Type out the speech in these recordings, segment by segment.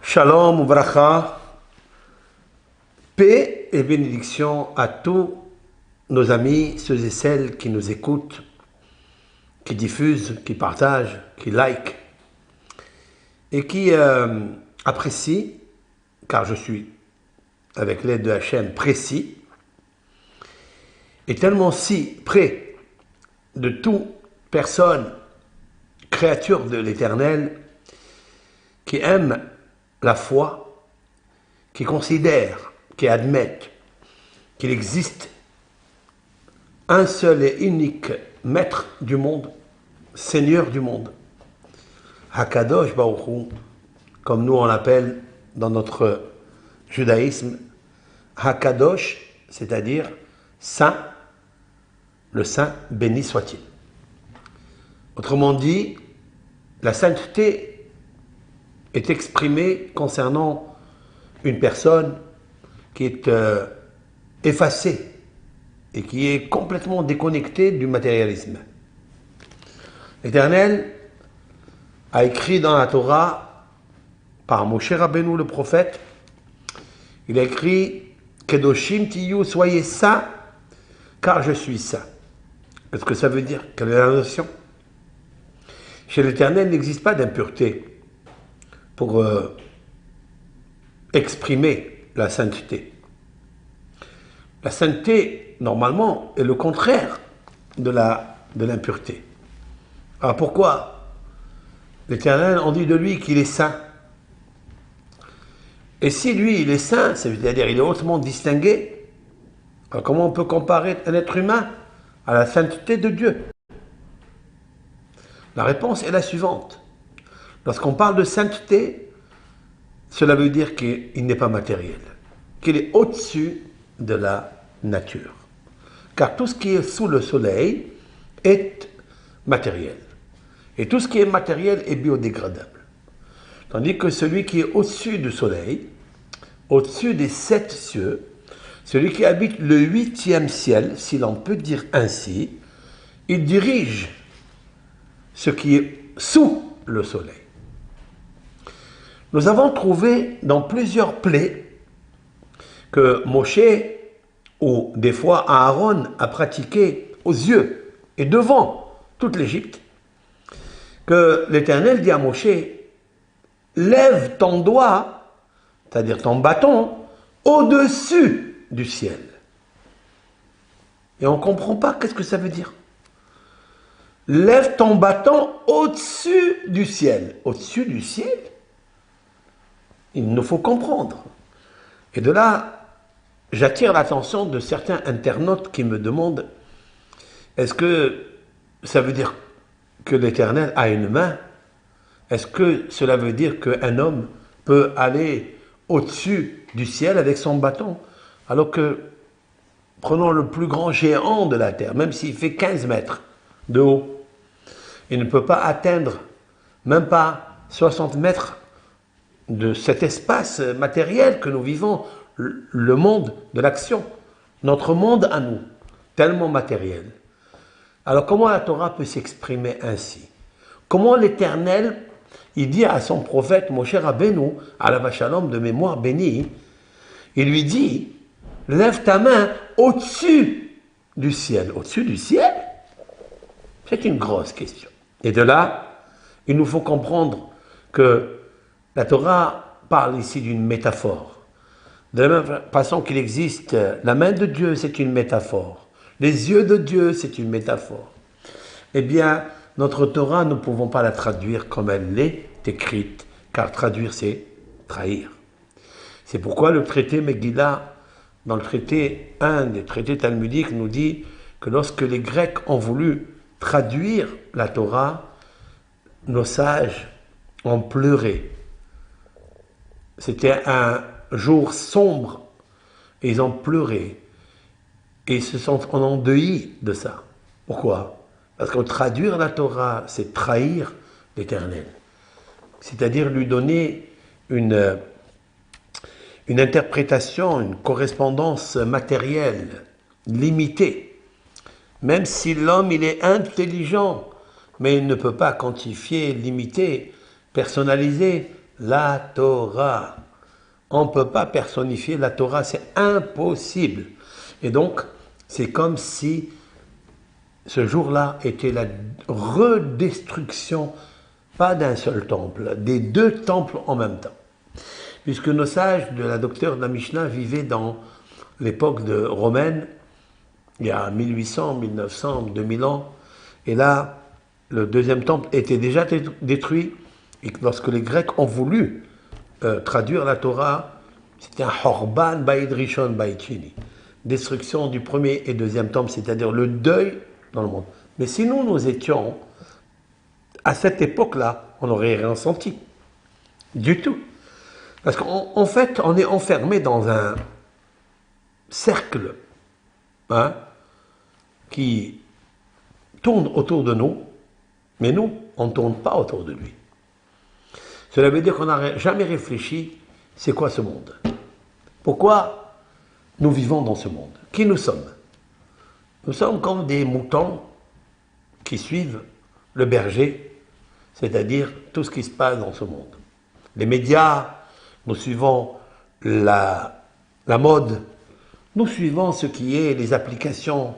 Shalom, bracha, paix et bénédiction à tous nos amis, ceux et celles qui nous écoutent, qui diffusent, qui partagent, qui like et qui apprécient, car je suis, avec l'aide de Hachem, précis, et tellement si près de toute personne, créature de l'Éternel, qui aime la foi, qui considère, qui admet qu'il existe un seul et unique maître du monde, seigneur du monde, Hakadosh Baruch Hu, comme nous on l'appelle dans notre judaïsme, Hakadosh, c'est-à-dire saint, le saint béni soit-il. Autrement dit, la sainteté est exprimée concernant une personne qui est effacée et qui est complètement déconnectée du matérialisme. L'Éternel a écrit dans la Torah, par Moshe Rabbeinu le prophète, il a écrit « Kedoshim tiyu » soyez saints, car je suis saint. Qu'est-ce que ça veut dire? Quelle est la notion? Chez l'Éternel, il n'existe pas d'impureté pour exprimer la sainteté. La sainteté, normalement, est le contraire de l'impureté. Alors pourquoi l'Éternel, on dit de lui qu'il est saint? Et si lui, il est saint, c'est-à-dire il est hautement distingué, alors comment on peut comparer un être humain à la sainteté de Dieu? La réponse est la suivante. Lorsqu'on parle de sainteté, cela veut dire qu'il n'est pas matériel, qu'il est au-dessus de la nature. Car tout ce qui est sous le soleil est matériel. Et tout ce qui est matériel est biodégradable. Tandis que celui qui est au-dessus du soleil, au-dessus des 7 cieux, celui qui habite le 8e ciel, si l'on peut dire ainsi, il dirige ce qui est sous le soleil. Nous avons trouvé dans plusieurs plaies que Moshe, ou des fois Aaron, a pratiqué aux yeux et devant toute l'Égypte, que l'Éternel dit à Moshe, lève ton doigt, c'est-à-dire ton bâton, au-dessus du ciel. Et on ne comprend pas qu'est-ce que ça veut dire. Lève ton bâton au-dessus du ciel. Au-dessus du ciel? Il nous faut comprendre. Et de là, j'attire l'attention de certains internautes qui me demandent, est-ce que ça veut dire que l'Éternel a une main? Est-ce que cela veut dire qu'un homme peut aller au-dessus du ciel avec son bâton? Alors que, prenons le plus grand géant de la terre, même s'il fait 15 mètres de haut, il ne peut pas atteindre même pas 60 mètres de cet espace matériel que nous vivons, le monde de l'action, notre monde à nous, tellement matériel. Alors comment la Torah peut s'exprimer ainsi? Comment l'Éternel, il dit à son prophète Moshe Rabbeinu, à la Shalom de mémoire bénie, il lui dit, lève ta main au-dessus du ciel. Au-dessus du ciel? C'est une grosse question. Et de là, il nous faut comprendre que la Torah parle ici d'une métaphore. De la même façon qu'il existe la main de Dieu, c'est une métaphore. Les yeux de Dieu, c'est une métaphore. Eh bien, notre Torah, nous ne pouvons pas la traduire comme elle est écrite, car traduire, c'est trahir. C'est pourquoi le traité Megillah, dans le traité, un des traités talmudiques, nous dit que lorsque les Grecs ont voulu traduire la Torah, nos sages ont pleuré. C'était un jour sombre, et ils ont pleuré, et ils se sont endeuillés de ça. Pourquoi? Parce que traduire la Torah, c'est trahir l'Éternel. C'est-à-dire lui donner une interprétation, une correspondance matérielle, limitée. Même si l'homme, il est intelligent, mais il ne peut pas quantifier, limiter, personnaliser la Torah. On ne peut pas personnifier la Torah, c'est impossible. Et donc, c'est comme si ce jour-là était la redestruction, pas d'un seul temple, des deux temples en même temps. Puisque nos sages de la doctrine de la Mishnah vivaient dans l'époque romaine, il y a 1800, 1900, 2000 ans, et là, le deuxième temple était déjà détruit, et lorsque les Grecs ont voulu traduire la Torah, c'était un Horban Baïd Rishon Baïd Sheni, destruction du premier et deuxième temple, c'est-à-dire le deuil dans le monde. Mais si nous étions à cette époque-là, on n'aurait rien senti du tout. Parce qu'en fait, on est enfermé dans un cercle qui tourne autour de nous, mais nous, on ne tourne pas autour de lui. Cela veut dire qu'on n'a jamais réfléchi, c'est quoi ce monde? Pourquoi nous vivons dans ce monde? Qui nous sommes? Nous sommes comme des moutons qui suivent le berger, c'est-à-dire tout ce qui se passe dans ce monde. Les médias, nous suivons la mode, nous suivons ce qui est les applications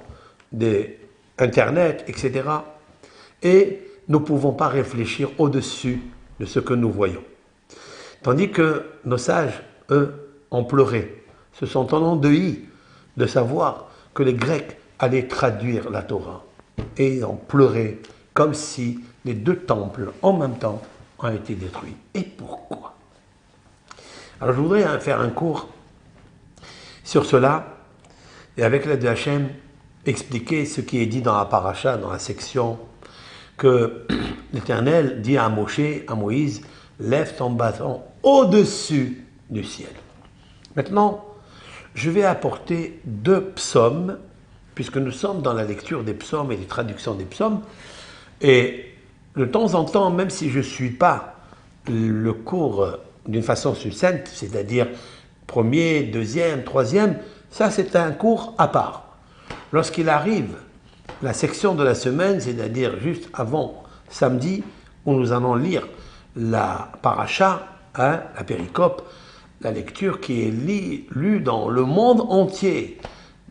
d'Internet, etc. Et nous ne pouvons pas réfléchir au-dessus de ce que nous voyons. Tandis que nos sages, eux, ont pleuré, se sont endeuillés de savoir que les Grecs allaient traduire la Torah. Et ils ont pleuré comme si les deux temples en même temps ont été détruits. Et pourquoi? Alors je voudrais faire un cours sur cela et avec l'aide de Hachem expliquer ce qui est dit dans la paracha, dans la section que l'Éternel dit à Moshe, à Moïse, lève ton bâton au-dessus du ciel. Maintenant, je vais apporter deux psaumes, puisque nous sommes dans la lecture des psaumes et des traductions des psaumes, et de temps en temps, même si je ne suis pas le cours d'une façon succincte, c'est-à-dire premier, deuxième, troisième, ça c'est un cours à part. Lorsqu'il arrive la section de la semaine, c'est-à-dire juste avant samedi, où nous allons lire la paracha, la péricope, la lecture qui est lue dans le monde entier,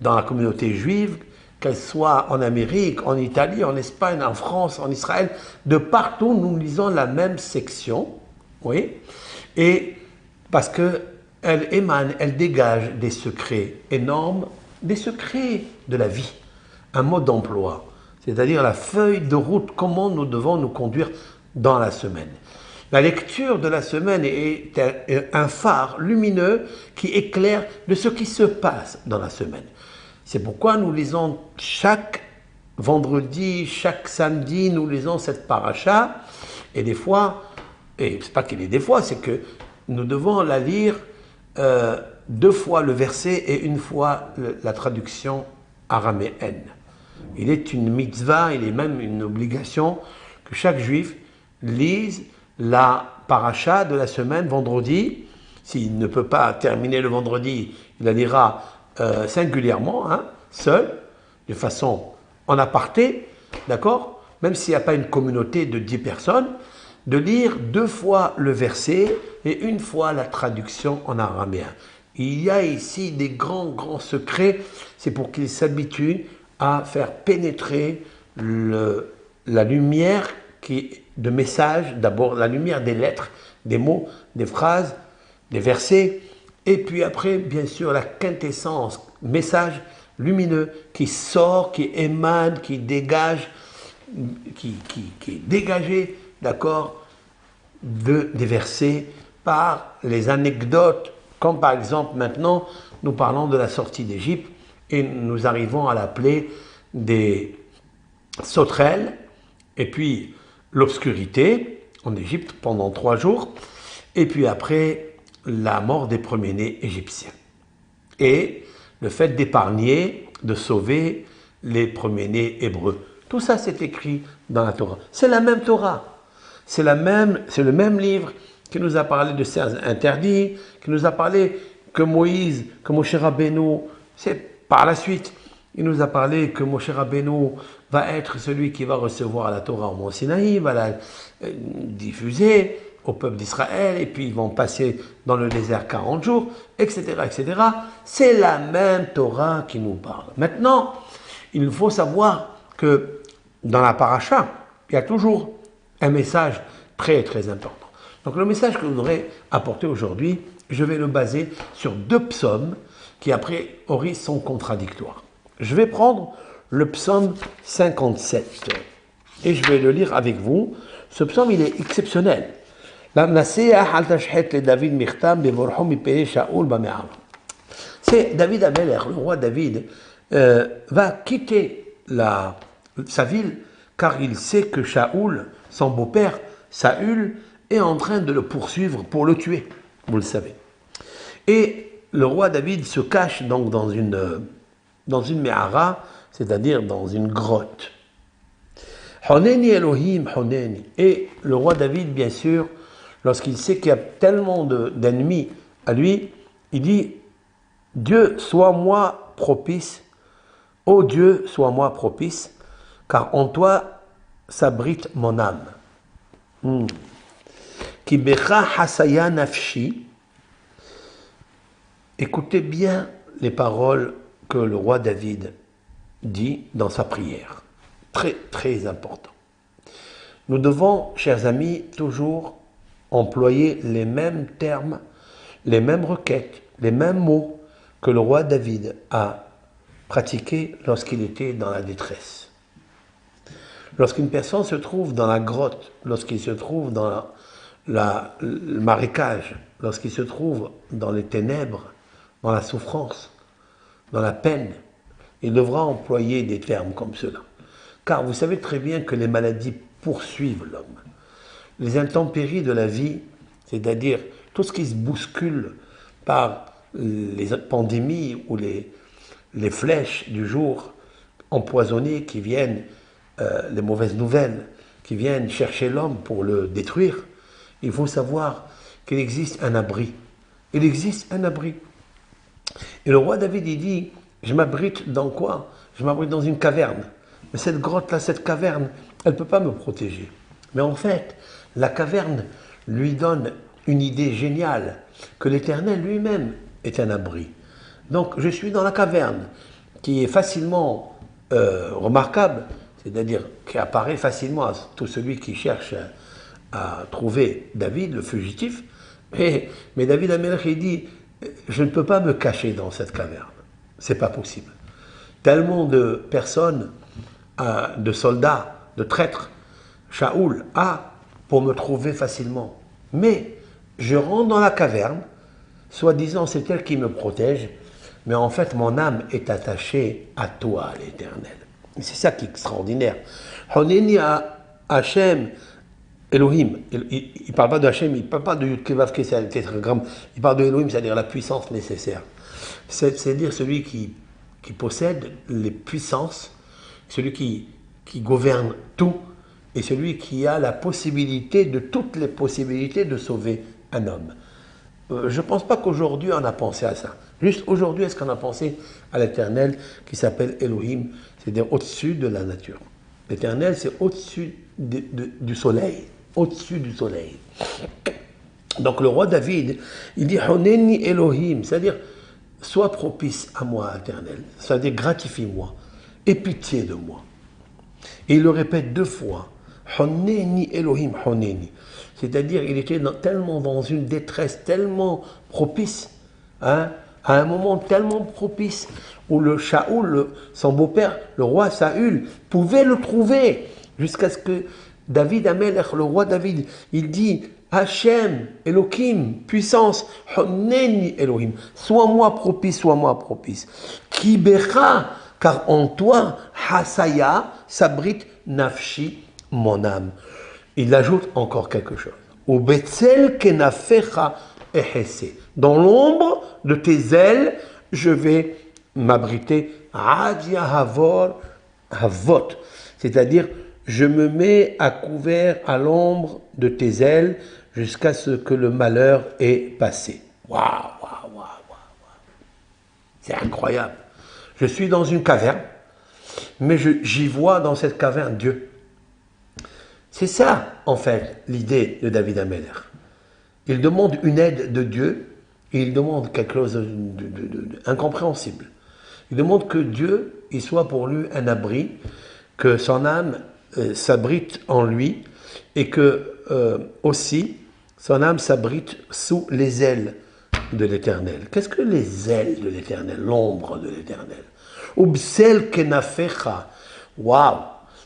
dans la communauté juive, qu'elle soit en Amérique, en Italie, en Espagne, en France, en Israël, de partout nous lisons la même section, oui, et parce qu'elle émane, elle dégage des secrets énormes, des secrets de la vie, un mode d'emploi, c'est-à-dire la feuille de route, comment nous devons nous conduire dans la semaine. La lecture de la semaine est un phare lumineux qui éclaire de ce qui se passe dans la semaine. C'est pourquoi nous lisons chaque vendredi, chaque samedi, nous lisons cette paracha, et des fois, et c'est pas qu'il est des fois, c'est que nous devons la lire deux fois le verset et une fois la traduction araméenne. Il est une mitzvah, il est même une obligation que chaque juif lise la paracha de la semaine vendredi. S'il ne peut pas terminer le vendredi, il la lira singulièrement, seul, de façon en aparté, d'accord? Même s'il n'y a pas une communauté de 10 personnes, de lire deux fois le verset et une fois la traduction en araméen. Il y a ici des grands secrets, c'est pour qu'ils s'habituent à faire pénétrer la lumière de messages, d'abord la lumière des lettres, des mots, des phrases, des versets, et puis après, bien sûr, la quintessence, message lumineux qui sort, qui émane, qui dégage, qui est dégagé, d'accord, des versets par les anecdotes, comme par exemple maintenant, nous parlons de la sortie d'Égypte, et nous arrivons à l'appeler des sauterelles, et puis l'obscurité en Égypte pendant 3 jours, et puis après la mort des premiers-nés égyptiens. Et le fait d'épargner, de sauver les premiers-nés hébreux. Tout ça, c'est écrit dans la Torah. C'est la même Torah. C'est le même livre qui nous a parlé de ces interdits, qui nous a parlé que Moïse, que Moshe Rabbeinu, c'est par la suite, il nous a parlé que Moshe Rabbeinu va être celui qui va recevoir la Torah au Mont Sinaï, va la diffuser, au peuple d'Israël, et puis ils vont passer dans le désert 40 jours, etc., etc. C'est la même Torah qui nous parle. Maintenant, il faut savoir que dans la paracha, il y a toujours un message très très important. Donc le message que je voudrais apporter aujourd'hui, je vais le baser sur 2 psaumes qui a priori sont contradictoires. Je vais prendre le psaume 57 et je vais le lire avec vous. Ce psaume, il est exceptionnel. C'est David Ameler, le roi David, va quitter sa ville car il sait que Shaoul, son beau-père, Saül, est en train de le poursuivre pour le tuer, vous le savez. Et le roi David se cache donc dans une méhara, c'est-à-dire dans une grotte. Honeni Elohim, Honeni. Et le roi David, bien sûr, lorsqu'il sait qu'il y a tellement d'ennemis à lui, il dit « Dieu, sois-moi propice, ô Dieu, sois-moi propice, car en toi s'abrite mon âme. » Ki becha hasaya nafshi. Écoutez bien les paroles que le roi David dit dans sa prière. Très, très important. Nous devons, chers amis, toujours employer les mêmes termes, les mêmes requêtes, les mêmes mots que le roi David a pratiqués lorsqu'il était dans la détresse. Lorsqu'une personne se trouve dans la grotte, lorsqu'il se trouve dans le marécage, lorsqu'il se trouve dans les ténèbres, dans la souffrance, dans la peine, il devra employer des termes comme cela. Car vous savez très bien que les maladies poursuivent l'homme. Les intempéries de la vie, c'est-à-dire tout ce qui se bouscule par les pandémies ou les flèches du jour empoisonnées qui viennent, les mauvaises nouvelles, qui viennent chercher l'homme pour le détruire, il faut savoir qu'il existe un abri. Il existe un abri. Et le roi David, il dit, je m'abrite dans quoi? Je m'abrite dans une caverne. Mais cette grotte-là, cette caverne, elle ne peut pas me protéger. Mais en fait, la caverne lui donne une idée géniale, que l'Éternel lui-même est un abri. Donc, je suis dans la caverne, qui est facilement remarquable, c'est-à-dire qui apparaît facilement à tout celui qui cherche à trouver David, le fugitif. Mais David Amelech, il dit, je ne peux pas me cacher dans cette caverne. C'est pas possible. Tellement de personnes, de soldats, de traîtres, Shaoul a pour me trouver facilement. Mais je rentre dans la caverne, soi-disant c'est elle qui me protège, mais en fait mon âme est attachée à toi, l'Éternel. C'est ça qui est extraordinaire. Honeni à Hachem, Elohim. Il ne parle pas de Hachem, il ne parle pas de Yud-Kevav, c'est un tétragramme. Il parle de Elohim, c'est-à-dire la puissance nécessaire. C'est-à-dire celui qui possède les puissances, celui qui gouverne tout, et celui qui a la possibilité, de toutes les possibilités, de sauver un homme. Je ne pense pas qu'aujourd'hui on a pensé à ça. Juste aujourd'hui, est-ce qu'on a pensé à l'Éternel qui s'appelle Elohim, c'est-à-dire au-dessus de la nature. L'Éternel, c'est au-dessus du soleil. Au-dessus du soleil. Donc le roi David, il dit Honeni Elohim, c'est-à-dire sois propice à moi, Éternel, c'est-à-dire gratifie-moi, aie pitié de moi. Et il le répète 2 fois, Honeni Elohim, Honeni. C'est-à-dire il était tellement dans une détresse tellement propice, hein, à un moment tellement propice où le Shaoul, son beau-père, le roi Saül, pouvait le trouver jusqu'à ce que David Amelech, le roi David, il dit Hachem, Elohim, puissance, Honeni Elohim, sois-moi propice. Kibecha, car en toi, Hasaya, s'abrite Nafshi, mon âme. Il ajoute encore quelque chose. Au Betzel kenafecha ehese. Dans l'ombre de tes ailes, je vais m'abriter. Adia havor havot. C'est-à-dire, je me mets à couvert à l'ombre de tes ailes jusqu'à ce que le malheur ait passé. Waouh. C'est incroyable. Je suis dans une caverne, mais j'y vois dans cette caverne Dieu. C'est ça, en fait, l'idée de David Ameller. Il demande une aide de Dieu et il demande quelque chose d'incompréhensible. Il demande que Dieu il soit pour lui un abri, que son âme s'abrite en lui et que aussi son âme s'abrite sous les ailes de l'Éternel. Qu'est-ce que les ailes de l'Éternel, l'ombre de l'Éternel? Ubsel kenafecha. Waouh!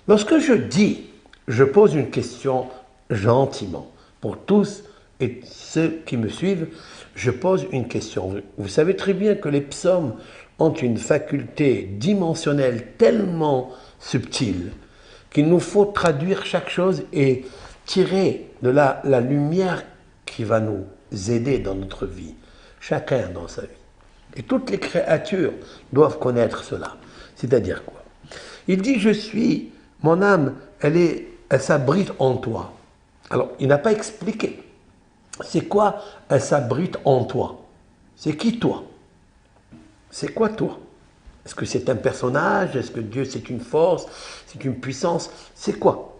Lorsque je dis, je pose une question gentiment pour tous et ceux qui me suivent, je pose une question. Vous savez très bien que les psaumes ont une faculté dimensionnelle tellement subtile qu'il nous faut traduire chaque chose et tirer de là la lumière qui va nous aider dans notre vie, chacun dans sa vie. Et toutes les créatures doivent connaître cela. C'est-à-dire quoi? Il dit, je suis, mon âme, elle s'abrite en toi. Alors, il n'a pas expliqué. C'est quoi elle s'abrite en toi? C'est qui toi? C'est quoi toi? Est-ce que c'est un personnage? Est-ce que Dieu c'est une force? C'est une puissance? C'est quoi?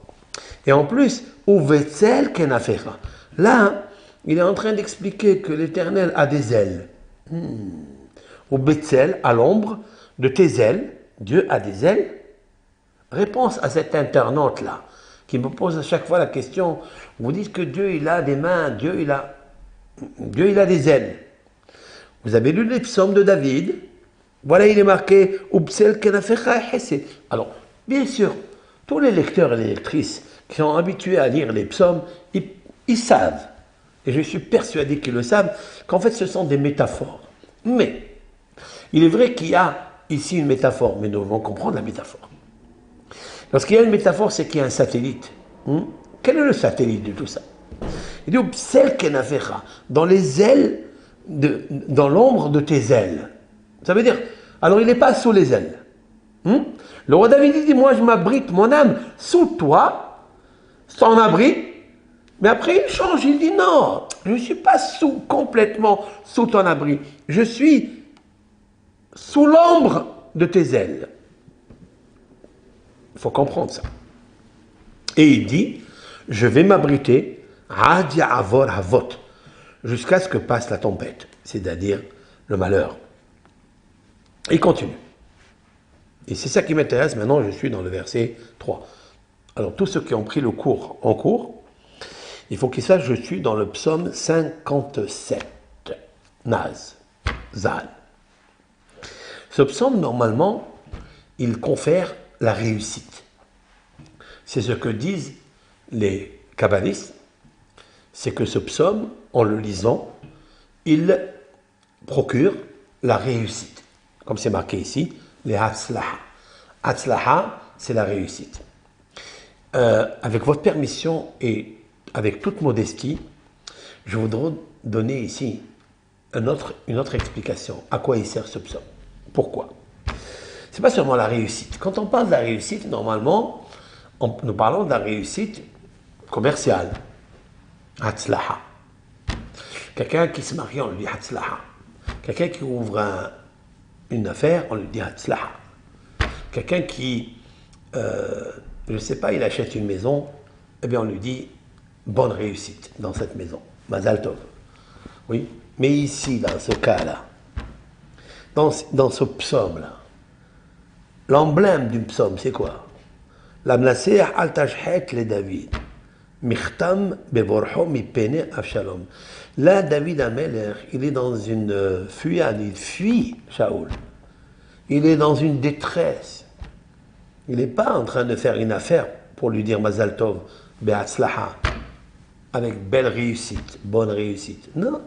Et en plus, Uvetzel kenafecha. Là, il est en train d'expliquer que l'Éternel a des ailes. Uvetzel, à l'ombre de tes ailes, Dieu a des ailes. Réponse à cet internaute-là, qui me pose à chaque fois la question, vous dites que Dieu il a des mains, Dieu il a des ailes. Vous avez lu les psaumes de David, voilà il est marqué, Ubsel kenafecha hesed. Alors, bien sûr, tous les lecteurs et les lectrices qui sont habitués à lire les psaumes, ils savent, et je suis persuadé qu'ils le savent, qu'en fait ce sont des métaphores. Mais, il est vrai qu'il y a ici une métaphore, mais nous devons comprendre la métaphore. Lorsqu'il y a une métaphore, c'est qu'il y a un satellite. Quel est le satellite de tout ça? Il dit, Ubsel kenafecha, dans les ailes, dans l'ombre de tes ailes. Ça veut dire, alors il n'est pas sous les ailes. Le roi David dit, moi je m'abrite mon âme sous toi, son abri, mais après il change, il dit, non, je ne suis pas complètement sous ton abri, je suis sous l'ombre de tes ailes. Il faut comprendre ça. Et il dit, je vais m'abriter Adia Avor Havot, jusqu'à ce que passe la tempête, c'est-à-dire le malheur. Il continue. Et c'est ça qui m'intéresse, maintenant je suis dans le verset 3. Alors tous ceux qui ont pris le cours en cours, il faut qu'ils sachent que je suis dans le psaume 57, Naz, Zal. Ce psaume, normalement, il confère la réussite. C'est ce que disent les kabbalistes, c'est que ce psaume, en le lisant, il procure la réussite. Comme c'est marqué ici, les Hatzlaha. Hatzlaha, c'est la réussite. Avec votre permission et avec toute modestie, je voudrais donner ici une autre explication. À quoi il sert ce psaume? Pourquoi? Ce n'est pas seulement la réussite. Quand on parle de la réussite, normalement, nous parlons de la réussite commerciale. Hatzlaha. Quelqu'un qui se marie, on lui dit Hatzlaha. Quelqu'un qui ouvre une affaire, on lui dit Hatzlaha. Quelqu'un qui, je ne sais pas, il achète une maison, eh bien on lui dit bonne réussite dans cette maison. Mazal Tov. Oui, mais ici, dans ce cas-là, dans ce psaume-là, l'emblème du psaume, c'est quoi? L'amnaser al tashhet le David. Michtam bevorho mi pene Avshalom. Là, David Ameller, il est dans une fuyade, il fuit Shaoul. Il est dans une détresse. Il n'est pas en train de faire une affaire pour lui dire Mazal Tov, Be'atzlaha, avec belle réussite, bonne réussite. Non.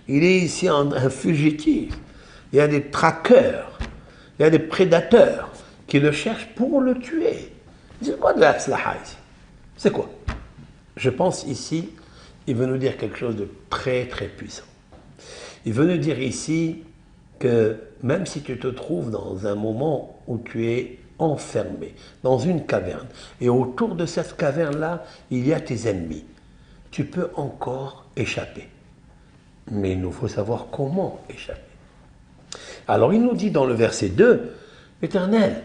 Il est ici un fugitif. Il y a des traqueurs, il y a des prédateurs qui le cherchent pour le tuer. C'est quoi de Be'atzlaha ici? C'est quoi? Je pense ici, il veut nous dire quelque chose de très très puissant. Il veut nous dire ici que même si tu te trouves dans un moment où tu es enfermé, dans une caverne, et autour de cette caverne-là, il y a tes ennemis, tu peux encore échapper. Mais il nous faut savoir comment échapper. Alors il nous dit dans le verset 2, Éternel,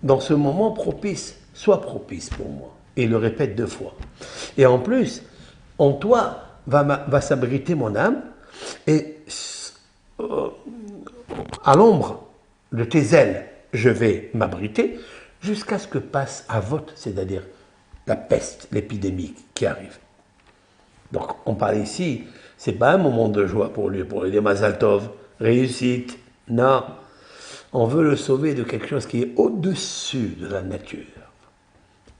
dans ce moment propice, sois propice pour moi. Et il le répète 2 fois. Et en plus, en toi va s'abriter mon âme, et à l'ombre de tes ailes, je vais m'abriter, jusqu'à ce que passe à vote, c'est-à-dire la peste, l'épidémie qui arrive. Donc on parle ici, c'est pas un moment de joie pour lui dire Mazal Tov, réussite. Non, on veut le sauver de quelque chose qui est au-dessus de la nature.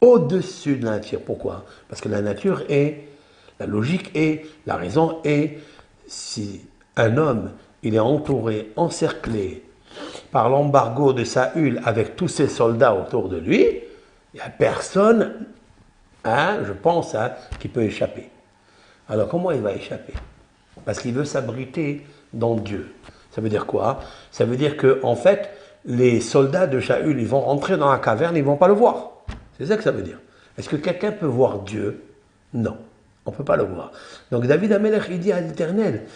Au-dessus de la nature. Pourquoi? Parce que la nature est, la logique est, la raison est, si un homme, il est entouré, encerclé par l'embargo de Saül avec tous ses soldats autour de lui, il n'y a personne, je pense, qui peut échapper. Alors comment il va échapper? Parce qu'il veut s'abriter dans Dieu. Ça veut dire quoi? Ça veut dire que en fait, les soldats de Saül, ils vont rentrer dans la caverne, ils ne vont pas le voir. C'est ça que ça veut dire. Est-ce que quelqu'un peut voir Dieu? Non, on ne peut pas le voir. Donc David Amelech, il dit à l'Éternel,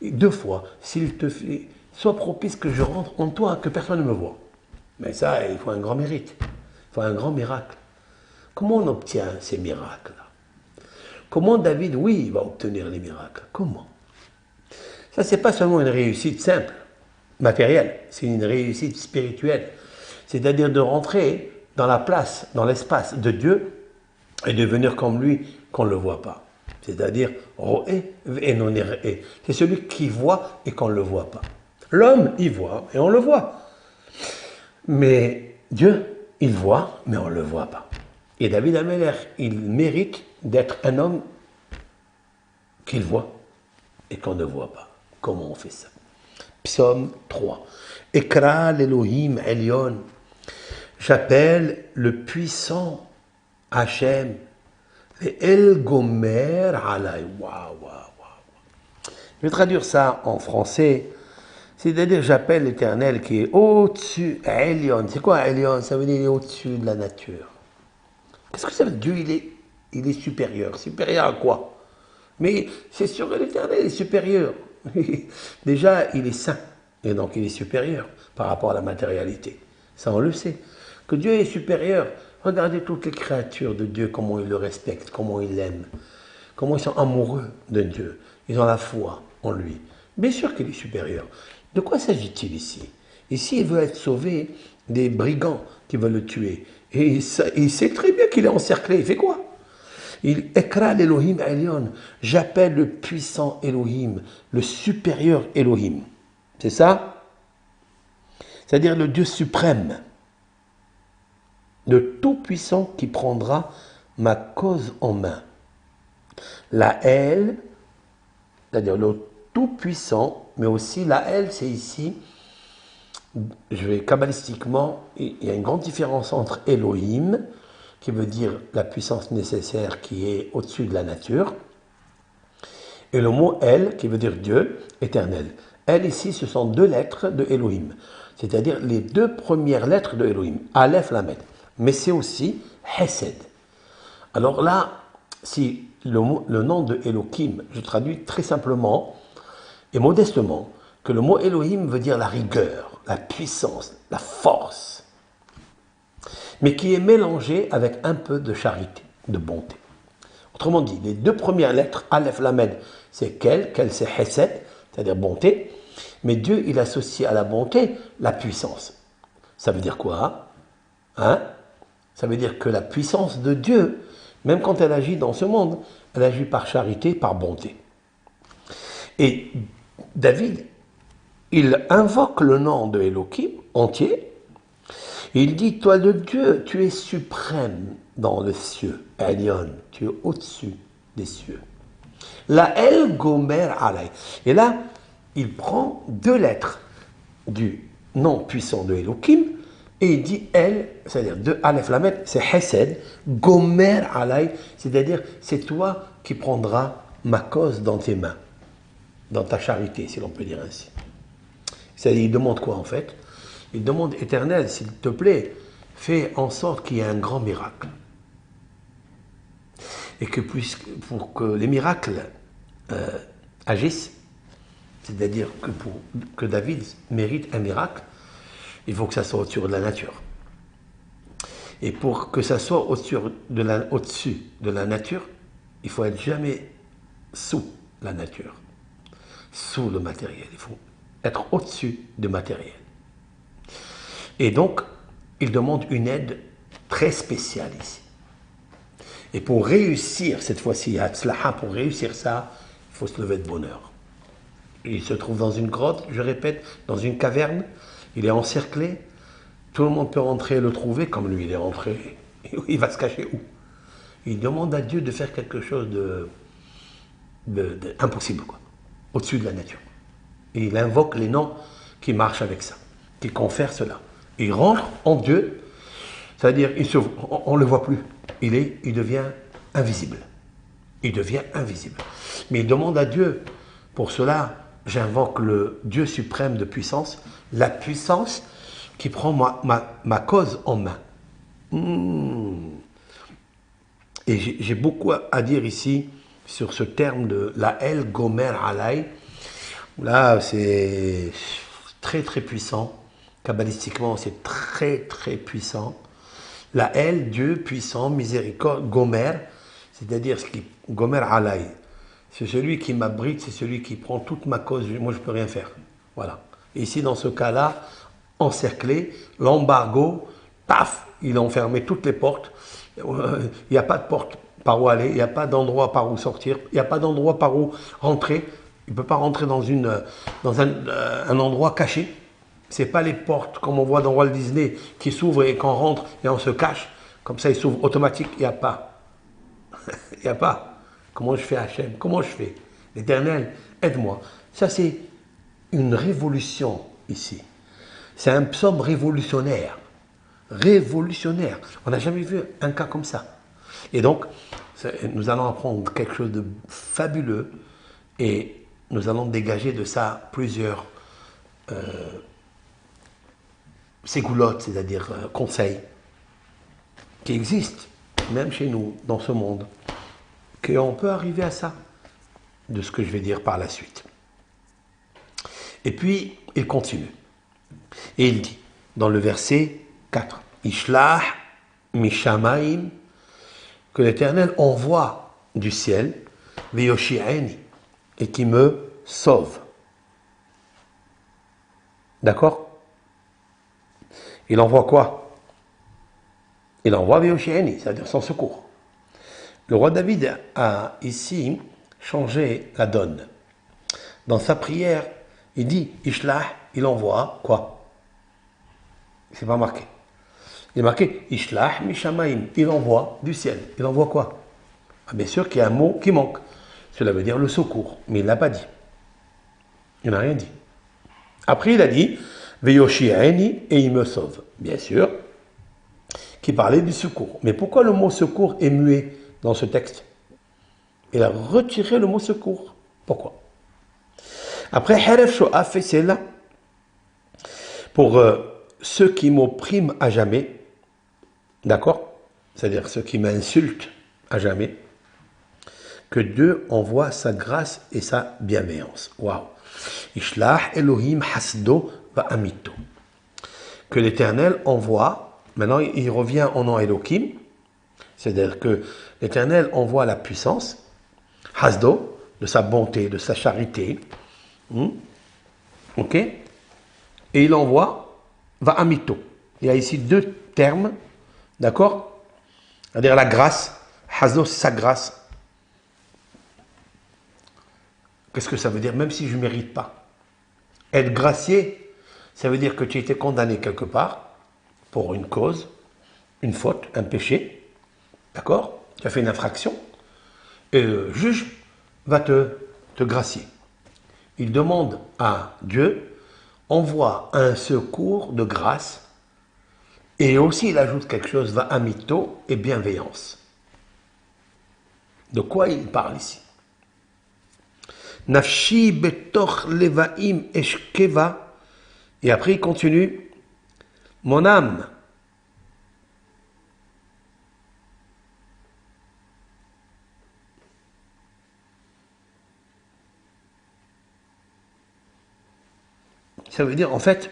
2 fois, s'il te fait, sois propice que je rentre en toi, que personne ne me voit. Mais ça, il faut un grand mérite. Il faut un grand miracle. Comment on obtient ces miracles-là? Comment David, oui, va obtenir les miracles? Comment? Ça, c'est pas seulement une réussite simple, matérielle, c'est une réussite spirituelle. C'est-à-dire de rentrer dans la place, dans l'espace de Dieu et devenir comme lui qu'on ne le voit pas. C'est-à-dire, roé et non roé. C'est celui qui voit et qu'on ne le voit pas. L'homme, il voit et on le voit. Mais Dieu, il voit, mais on ne le voit pas. Et David Amelech, il mérite d'être un homme qu'il voit et qu'on ne voit pas. Comment on fait ça? Psaume 3. Ekra l'Elohim Elyon. J'appelle le puissant Hachem. Et El Gomer Alay. Waouh, waouh, waouh. Je vais traduire ça en français. C'est-à-dire, j'appelle l'Éternel qui est au-dessus. Elyon. C'est quoi Elyon? Ça veut dire il est au-dessus de la nature. Qu'est-ce que ça veut dire? Dieu, il est supérieur. Supérieur à quoi? Mais c'est sûr que l'Éternel est supérieur. Déjà, il est saint. Et donc, il est supérieur par rapport à la matérialité. Ça, on le sait. Que Dieu est supérieur. Regardez toutes les créatures de Dieu, comment ils le respectent, comment ils l'aiment, comment ils sont amoureux de Dieu. Ils ont la foi en lui. Bien sûr qu'il est supérieur. De quoi s'agit-il ici? Ici, il veut être sauvé des brigands qui veulent le tuer. Et il sait très bien qu'il est encerclé. Il fait quoi? Il écrase l'Elohim Elyon. J'appelle le puissant Elohim, le supérieur Elohim. C'est ça? C'est-à-dire le Dieu suprême, le tout-puissant qui prendra ma cause en main. La L, c'est-à-dire le tout-puissant, mais aussi la L, c'est ici, je vais kabbalistiquement, il y a une grande différence entre Elohim, qui veut dire la puissance nécessaire qui est au-dessus de la nature, et le mot El, qui veut dire Dieu, éternel. El, ici, ce sont 2 lettres de Elohim, c'est-à-dire les 2 premières lettres de Elohim, Aleph, Lamed. Mais c'est aussi Hesed. Alors là, si le nom de Elohim, je traduis très simplement et modestement, que le mot Elohim veut dire la rigueur, la puissance, la force, mais qui est mélangé avec un peu de charité, de bonté. Autrement dit, les 2 premières lettres, Aleph, Lamed, c'est Kel c'est Hesed, c'est-à-dire bonté, mais Dieu, il associe à la bonté la puissance. Ça veut dire quoi? Ça veut dire que la puissance de Dieu, même quand elle agit dans ce monde, elle agit par charité, par bonté. Et David, il invoque le nom de Elohim entier, et il dit, toi le Dieu, tu es suprême dans les cieux, Elyon, tu es au-dessus des cieux. La El Gomer Alay. Et là, il prend 2 lettres du nom puissant de Elohim, et il dit El, c'est-à-dire de Aleph Lamed, c'est Hesed, Gomer Alay, c'est-à-dire c'est toi qui prendras ma cause dans tes mains, dans ta charité, si l'on peut dire ainsi. C'est-à-dire, il demande quoi en fait? Il demande, Éternel, s'il te plaît, fais en sorte qu'il y ait un grand miracle. Et que pour que les miracles agissent, c'est-à-dire que David mérite un miracle, il faut que ça soit au-dessus de la nature. Et pour que ça soit au-dessus de la nature, il faut être jamais sous la nature, sous le matériel. Il faut être au-dessus du matériel. Et donc, il demande une aide très spéciale ici. Et pour réussir cette fois-ci, pour réussir ça, il faut se lever de bonne heure. Il se trouve dans une grotte, je répète, dans une caverne. Il est encerclé. Tout le monde peut rentrer et le trouver, comme lui il est rentré. Il va se cacher où? Il demande à Dieu de faire quelque chose d'impossible, quoi, au-dessus de la nature. Et il invoque les noms qui marchent avec ça, qui confèrent cela. Il rentre en Dieu, c'est-à-dire on ne le voit plus. Il devient invisible. Il devient invisible. Mais il demande à Dieu, pour cela, j'invoque le Dieu suprême de puissance, la puissance qui prend ma cause en main. Et j'ai beaucoup à dire ici sur ce terme de la El Gomer Alay. Là, c'est très très puissant. Kabbalistiquement, c'est très très puissant. La El, Dieu puissant, miséricorde, Gomer, c'est-à-dire Gomer Alay. C'est celui qui m'abrite, c'est celui qui prend toute ma cause. Moi, je ne peux rien faire. Voilà. Et ici, dans ce cas-là, encerclé, l'embargo, paf, il a enfermé toutes les portes. Il n'y a pas de porte par où aller, il n'y a pas d'endroit par où sortir, il n'y a pas d'endroit par où rentrer. Il ne peut pas rentrer dans un endroit caché. Ce n'est pas les portes comme on voit dans Walt Disney qui s'ouvrent et qu'on rentre et on se cache. Comme ça, ils s'ouvrent automatique. Il n'y a pas. Il n'y a pas. Comment je fais Hachem? Comment je fais? L'Éternel, aide-moi. Ça, c'est une révolution ici. C'est un psaume révolutionnaire. Révolutionnaire. On n'a jamais vu un cas comme ça. Et donc, nous allons apprendre quelque chose de fabuleux et nous allons dégager de ça plusieurs ségoulottes, c'est-à-dire conseils, qui existent, même chez nous, dans ce monde, qu'on peut arriver à ça, de ce que je vais dire par la suite. Et puis, il continue. Et il dit, dans le verset 4, Ishlach Mishamaim, que l'Éternel envoie du ciel, Veyoshi'eni, et qui me sauve. D'accord? Il envoie quoi? Il envoie Veyoshi'eni, c'est-à-dire son secours. Le roi David a ici changé la donne. Dans sa prière, il dit Ishlach, il envoie quoi? C'est pas marqué. Il est marqué Ishlach Mishamaim, il envoie du ciel. Il envoie quoi? Ah, bien sûr qu'il y a un mot qui manque. Cela veut dire le secours, mais il ne l'a pas dit. Il n'a rien dit. Après, il a dit Veyoshi'eni, et il me sauve. Bien sûr, qui parlait du secours. Mais pourquoi le mot secours est muet dans ce texte? Il a retiré le mot secours. Pourquoi? Après, Haref Shoah fait cela pour ceux qui m'oppriment à jamais. D'accord? C'est-à-dire ceux qui m'insultent à jamais. Que Dieu envoie sa grâce et sa bienveillance. Waouh! Ishlach Elohim Hasdo va amito. Que l'Éternel envoie, maintenant il revient au nom Elohim, c'est-à-dire que l'Éternel envoie la puissance, Hasdo, de sa bonté, de sa charité, ok? Et il envoie va amito. Il y a ici deux termes, d'accord? C'est-à-dire la grâce, Hasdo, c'est sa grâce. Qu'est-ce que ça veut dire? Même si je ne mérite pas. Être gracié, ça veut dire que tu as été condamné quelque part pour une cause, une faute, un péché. D'accord? Tu as fait une infraction. Et le juge va te gracier. Il demande à Dieu, envoie un secours de grâce. Et aussi, il ajoute quelque chose, va amito et bienveillance. De quoi il parle ici? Nafshi betoch levaim eshkeva. Et après, il continue. Mon âme. Ça veut dire, en fait,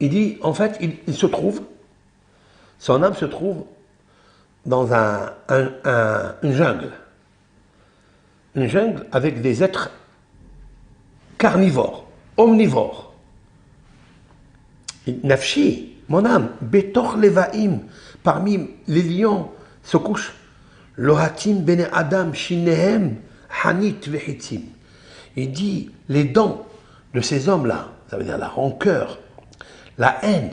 il dit, en fait, il se trouve, son âme se trouve dans une jungle. Une jungle avec des êtres carnivores, omnivores. Nafshi, mon âme, Betor Levaim, parmi les lions se couche. Lohatim bene Adam, Shinehem, Hanit vehitim. Il dit, les dents de ces hommes-là, ça veut dire la rancœur, la haine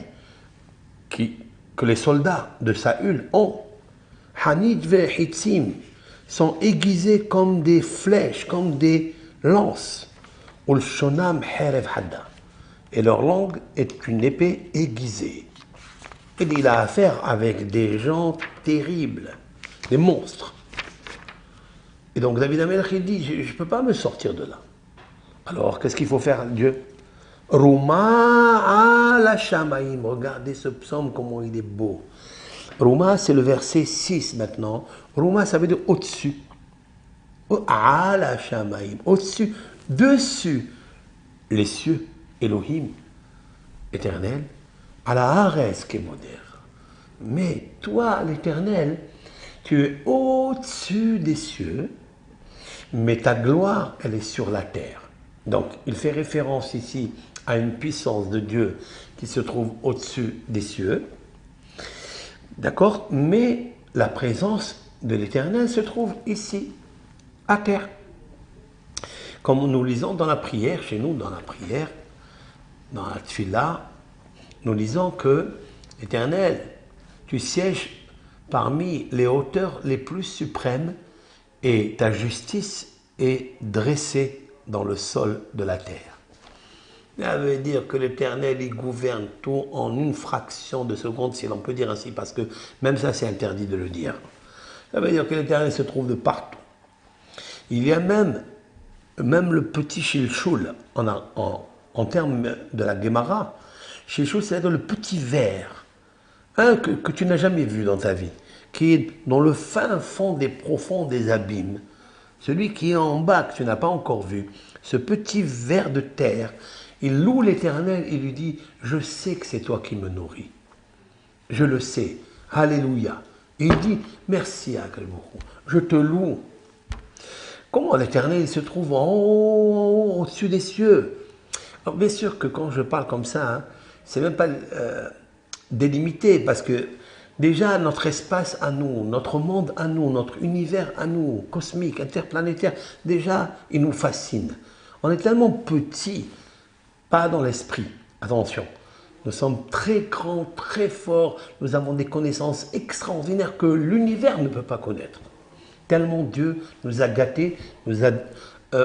que les soldats de Saül ont, Hanit vehitim, sont aiguisés comme des flèches, comme des lances. Ulshonam herev hadda. Et leur langue est une épée aiguisée. Et il a affaire avec des gens terribles, des monstres. Et donc David Amelech, il dit, je ne peux pas me sortir de là. Alors, qu'est-ce qu'il faut faire, Dieu? Rouma ala shamaim. Regardez ce psaume, comment il est beau. Rouma, c'est le verset 6 maintenant. Rouma, ça veut dire au-dessus. Ala shamaim. Au-dessus, dessus, les cieux, Elohim, éternel, à la Haaretz Kemoder. Mais toi, l'Éternel, tu es au-dessus des cieux, mais ta gloire, elle est sur la terre. Donc, il fait référence ici à une puissance de Dieu qui se trouve au-dessus des cieux. D'accord? Mais la présence de l'Éternel se trouve ici, à terre. Comme nous lisons dans la prière, chez nous, dans la prière, dans la tfila, nous lisons que l'Éternel, tu sièges parmi les hauteurs les plus suprêmes et ta justice est dressée dans le sol de la terre. Ça veut dire que l'Éternel, il gouverne tout en une fraction de seconde, si l'on peut dire ainsi, parce que même ça, c'est interdit de le dire. Ça veut dire que l'Éternel se trouve de partout. Il y a même le petit Shilshul, en termes de la Gemara, Shilshul, c'est-à-dire le petit ver, que tu n'as jamais vu dans ta vie, qui est dans le fin fond des profonds des abîmes, celui qui est en bas, que tu n'as pas encore vu, ce petit ver de terre, il loue l'Éternel et lui dit, je sais que c'est toi qui me nourris. Je le sais. Alléluia. Et il dit, merci Akalbourou, je te loue. Comment l'Éternel se trouve en haut, au-dessus des cieux? Alors bien sûr que quand je parle comme ça, hein, c'est même pas délimité, parce que déjà notre espace à nous, notre monde à nous, notre univers à nous, cosmique, interplanétaire, déjà il nous fascine. On est tellement petits, pas dans l'esprit, attention. Nous sommes très grands, très forts, nous avons des connaissances extraordinaires que l'univers ne peut pas connaître. Tellement Dieu nous a gâtés, nous a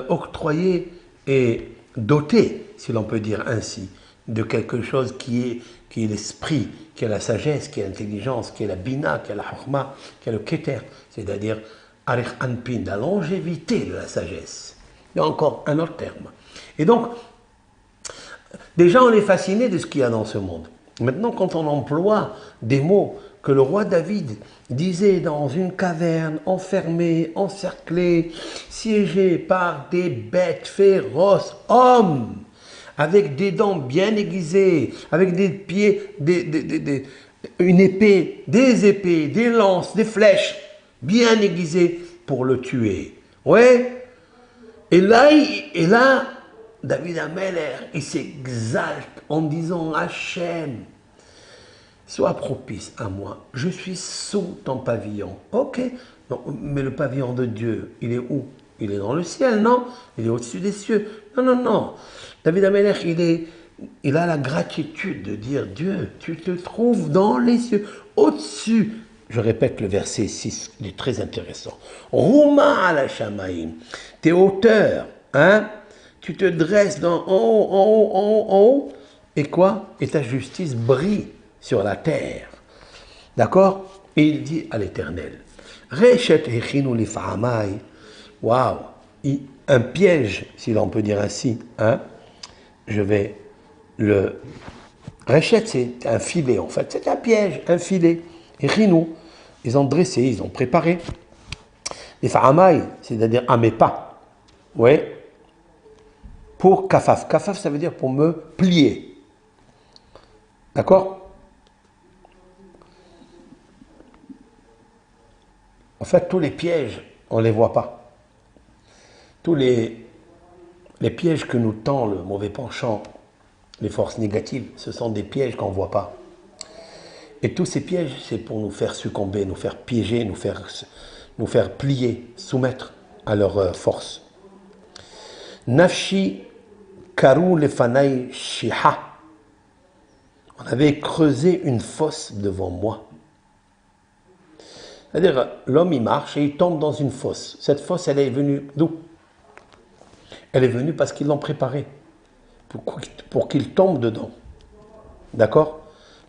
octroyé et doté, si l'on peut dire ainsi, de quelque chose qui est l'esprit, qui est la sagesse, qui est l'intelligence, qui est la bina, qui est la hurma, qui est le keter, c'est-à-dire arich anpin, la longévité de la sagesse. Il y a encore un autre terme. Et donc, déjà on est fasciné de ce qu'il y a dans ce monde. Maintenant, quand on emploie des mots que le roi David disait dans une caverne, enfermé, encerclé, siégé par des bêtes féroces, hommes, avec des dents bien aiguisées, avec des pieds, une épée, des lances, des flèches bien aiguisées pour le tuer. Ouais. Et là, David Amelech, il s'exalte en disant Hachem, sois propice à moi, je suis sous ton pavillon. Ok, non, mais le pavillon de Dieu, il est où? Il est dans le ciel, non? Il est au-dessus des cieux. Non, non, non. David Amelech, il a la gratitude de dire Dieu, tu te trouves dans les cieux, au-dessus. Je répète le verset 6, il est très intéressant. Rouma ala shamaim, tes hauteurs, hein? Tu te dresses en haut, et quoi? Et ta justice brille sur la terre. D'accord? Et il dit à l'Éternel, Rechet echinu lifahamai, waouh, un piège, si l'on peut dire ainsi, hein? Je vais le... Rechet, c'est un filet, en fait, c'est un piège, un filet. Echinu, ils ont dressé, ils ont préparé. Lifahamai, c'est-à-dire à mes pas. Ouais. Pour kafaf. Kafaf, ça veut dire pour me plier. D'accord? En fait, tous les pièges, on ne les voit pas. Tous les pièges que nous tend le mauvais penchant, les forces négatives, ce sont des pièges qu'on ne voit pas. Et tous ces pièges, c'est pour nous faire succomber, nous faire piéger, nous faire plier, soumettre à leur force. Nafshi karu lefanai shiha. On avait creusé une fosse devant moi. C'est-à-dire, l'homme, il marche et il tombe dans une fosse. Cette fosse, elle est venue d'où? Elle est venue parce qu'ils l'ont préparée, pour qu'il tombe dedans. D'accord?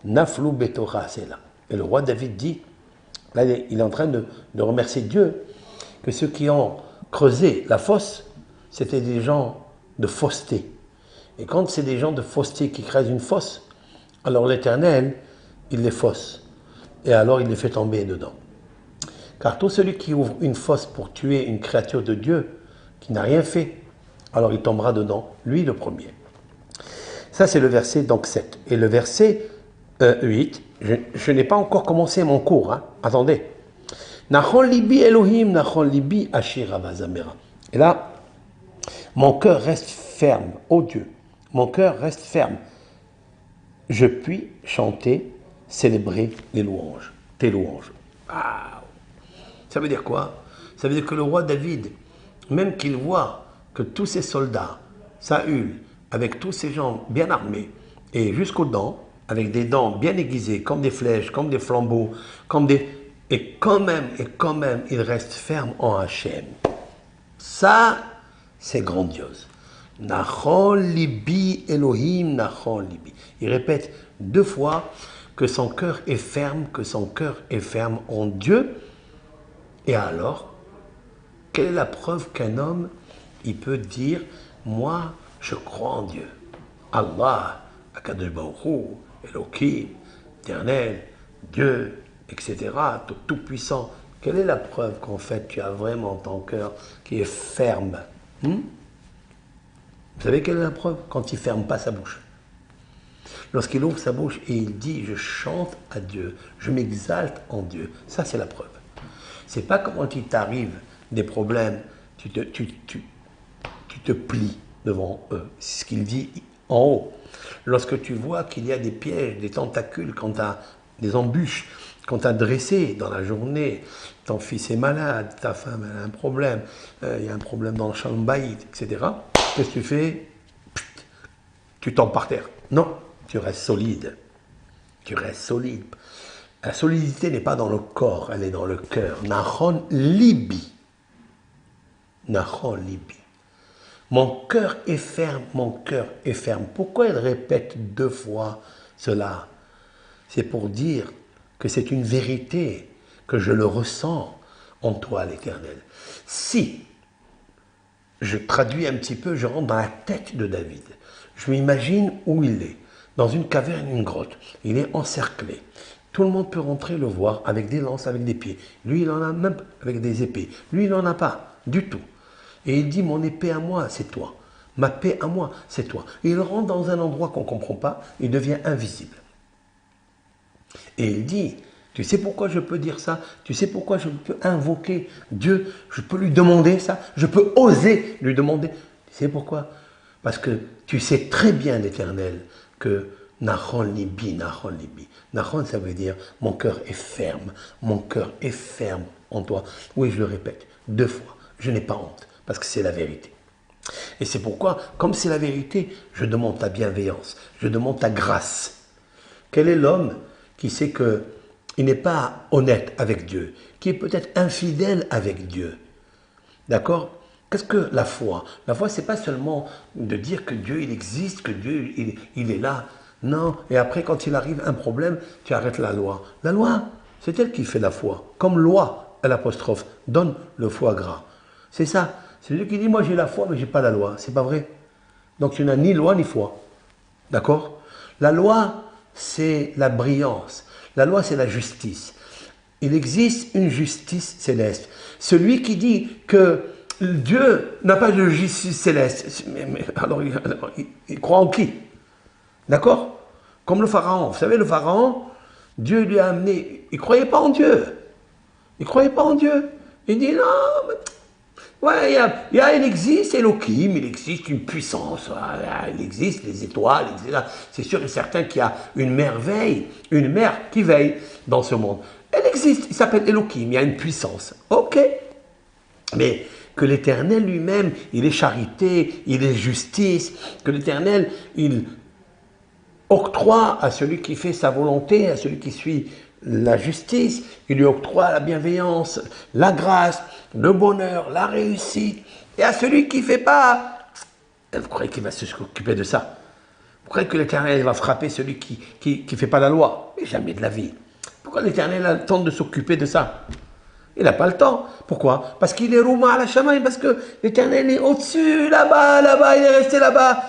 Naflou betora, c'est là. Et le roi David dit, là, il est en train de remercier Dieu, que ceux qui ont creusé la fosse, c'était des gens de fausseté. Et quand c'est des gens de fausseté qui creusent une fosse, alors l'Éternel, il les fausse. Et alors il les fait tomber dedans. Car tout celui qui ouvre une fosse pour tuer une créature de Dieu, qui n'a rien fait, alors il tombera dedans, lui le premier. Ça c'est le verset donc 7. Et le verset 8, je n'ai pas encore commencé mon cours, hein. Attendez. Nachon libi Elohim, nachon libi ashira vazamera. Et là, mon cœur reste ferme, ô Dieu, mon cœur reste ferme. Je puis chanter, célébrer les louanges, tes louanges. Ah. Ça veut dire quoi? Ça veut dire que le roi David, même qu'il voit que tous ces soldats, Saül, avec tous ces gens bien armés, et jusqu'aux dents, avec des dents bien aiguisées, comme des flèches, comme des flambeaux, et quand même, il reste ferme en Hachem. Ça, c'est grandiose. Nachon libi Elohim, nachon libi. Il répète 2 fois que son cœur est ferme, en Dieu. Et alors, quelle est la preuve qu'un homme, il peut dire, moi, je crois en Dieu. Allah, Akadosh Baruch Hu, Elohim, Éternel, Dieu, etc., tout-puissant. Quelle est la preuve qu'en fait, tu as vraiment ton cœur qui est ferme? Vous savez quelle est la preuve? Quand il ne ferme pas sa bouche. Lorsqu'il ouvre sa bouche et il dit, je chante à Dieu, je m'exalte en Dieu. Ça, c'est la preuve. C'est pas quand il t'arrive des problèmes, tu te plies devant eux. C'est ce qu'il dit en haut. Lorsque tu vois qu'il y a des pièges, des tentacules, quand tu as des embûches, quand tu as dressé dans la journée, ton fils est malade, ta femme a un problème, il y a un problème dans le champ de baït, etc. Qu'est-ce que tu fais? Tu tombes par terre. Non, tu restes solide. Tu restes solide. La solidité n'est pas dans le corps, elle est dans le cœur. Nachon libi. Nachon libi. Mon cœur est ferme, mon cœur est ferme. Pourquoi il répète 2 fois cela? C'est pour dire que c'est une vérité, que je le ressens en toi, l'Éternel. Si je traduis un petit peu, je rentre dans la tête de David. Je m'imagine où il est, dans une caverne, une grotte. Il est encerclé. Tout le monde peut rentrer le voir avec des lances, avec des pieds. Lui, il en a même avec des épées. Lui, il n'en a pas du tout. Et il dit, mon épée à moi, c'est toi. Ma paix à moi, c'est toi. Et il rentre dans un endroit qu'on ne comprend pas, il devient invisible. Et il dit, tu sais pourquoi je peux dire ça? Tu sais pourquoi je peux invoquer Dieu? Je peux lui demander ça? Je peux oser lui demander? Tu sais pourquoi? Parce que tu sais très bien, l'Éternel, que Nachon libi, Nachon libi. Nachon, ça veut dire mon cœur est ferme en toi. Oui, je le répète 2 fois. Je n'ai pas honte, parce que c'est la vérité. Et c'est pourquoi, comme c'est la vérité, je demande ta bienveillance, je demande ta grâce. Quel est l'homme qui sait qu'il n'est pas honnête avec Dieu, qui est peut-être infidèle avec Dieu? D'accord? Qu'est-ce que la foi? La foi, ce n'est pas seulement de dire que Dieu, il existe, que Dieu, il est là. Non, et après, quand il arrive un problème, tu arrêtes la loi. La loi, c'est elle qui fait la foi. Comme loi, l'apostrophe, donne le foie gras. C'est ça. C'est lui qui dit, moi j'ai la foi, mais je n'ai pas la loi. C'est pas vrai. Donc tu n'as ni loi ni foi. D'accord? La loi, c'est la brillance. La loi, c'est la justice. Il existe une justice céleste. Celui qui dit que Dieu n'a pas de justice céleste, alors il croit en qui? D'accord? Comme le pharaon. Vous savez, le pharaon, Dieu lui a amené, il ne croyait pas en Dieu. Il ne croyait pas en Dieu. Il dit, non, mais ouais, il existe Elohim, il existe une puissance, il existe les étoiles, c'est sûr et certain qu'il y a une merveille, une mère qui veille dans ce monde. Elle existe, il s'appelle Elohim, il y a une puissance. Ok, mais que l'Éternel lui-même, il est charité, il est justice, que l'Éternel, il octroie à celui qui fait sa volonté, à celui qui suit la justice, il lui octroie la bienveillance, la grâce, le bonheur, la réussite. Et à celui qui ne fait pas, vous croyez qu'il va s'occuper de ça? Vous croyez que l'Éternel va frapper celui qui ne fait pas la loi? Mais jamais de la vie. Pourquoi l'Éternel a le temps de s'occuper de ça? Il n'a pas le temps. Pourquoi? Parce qu'il est Rouma à la Shamaï, parce que l'Éternel est au-dessus, là-bas, il est resté là-bas.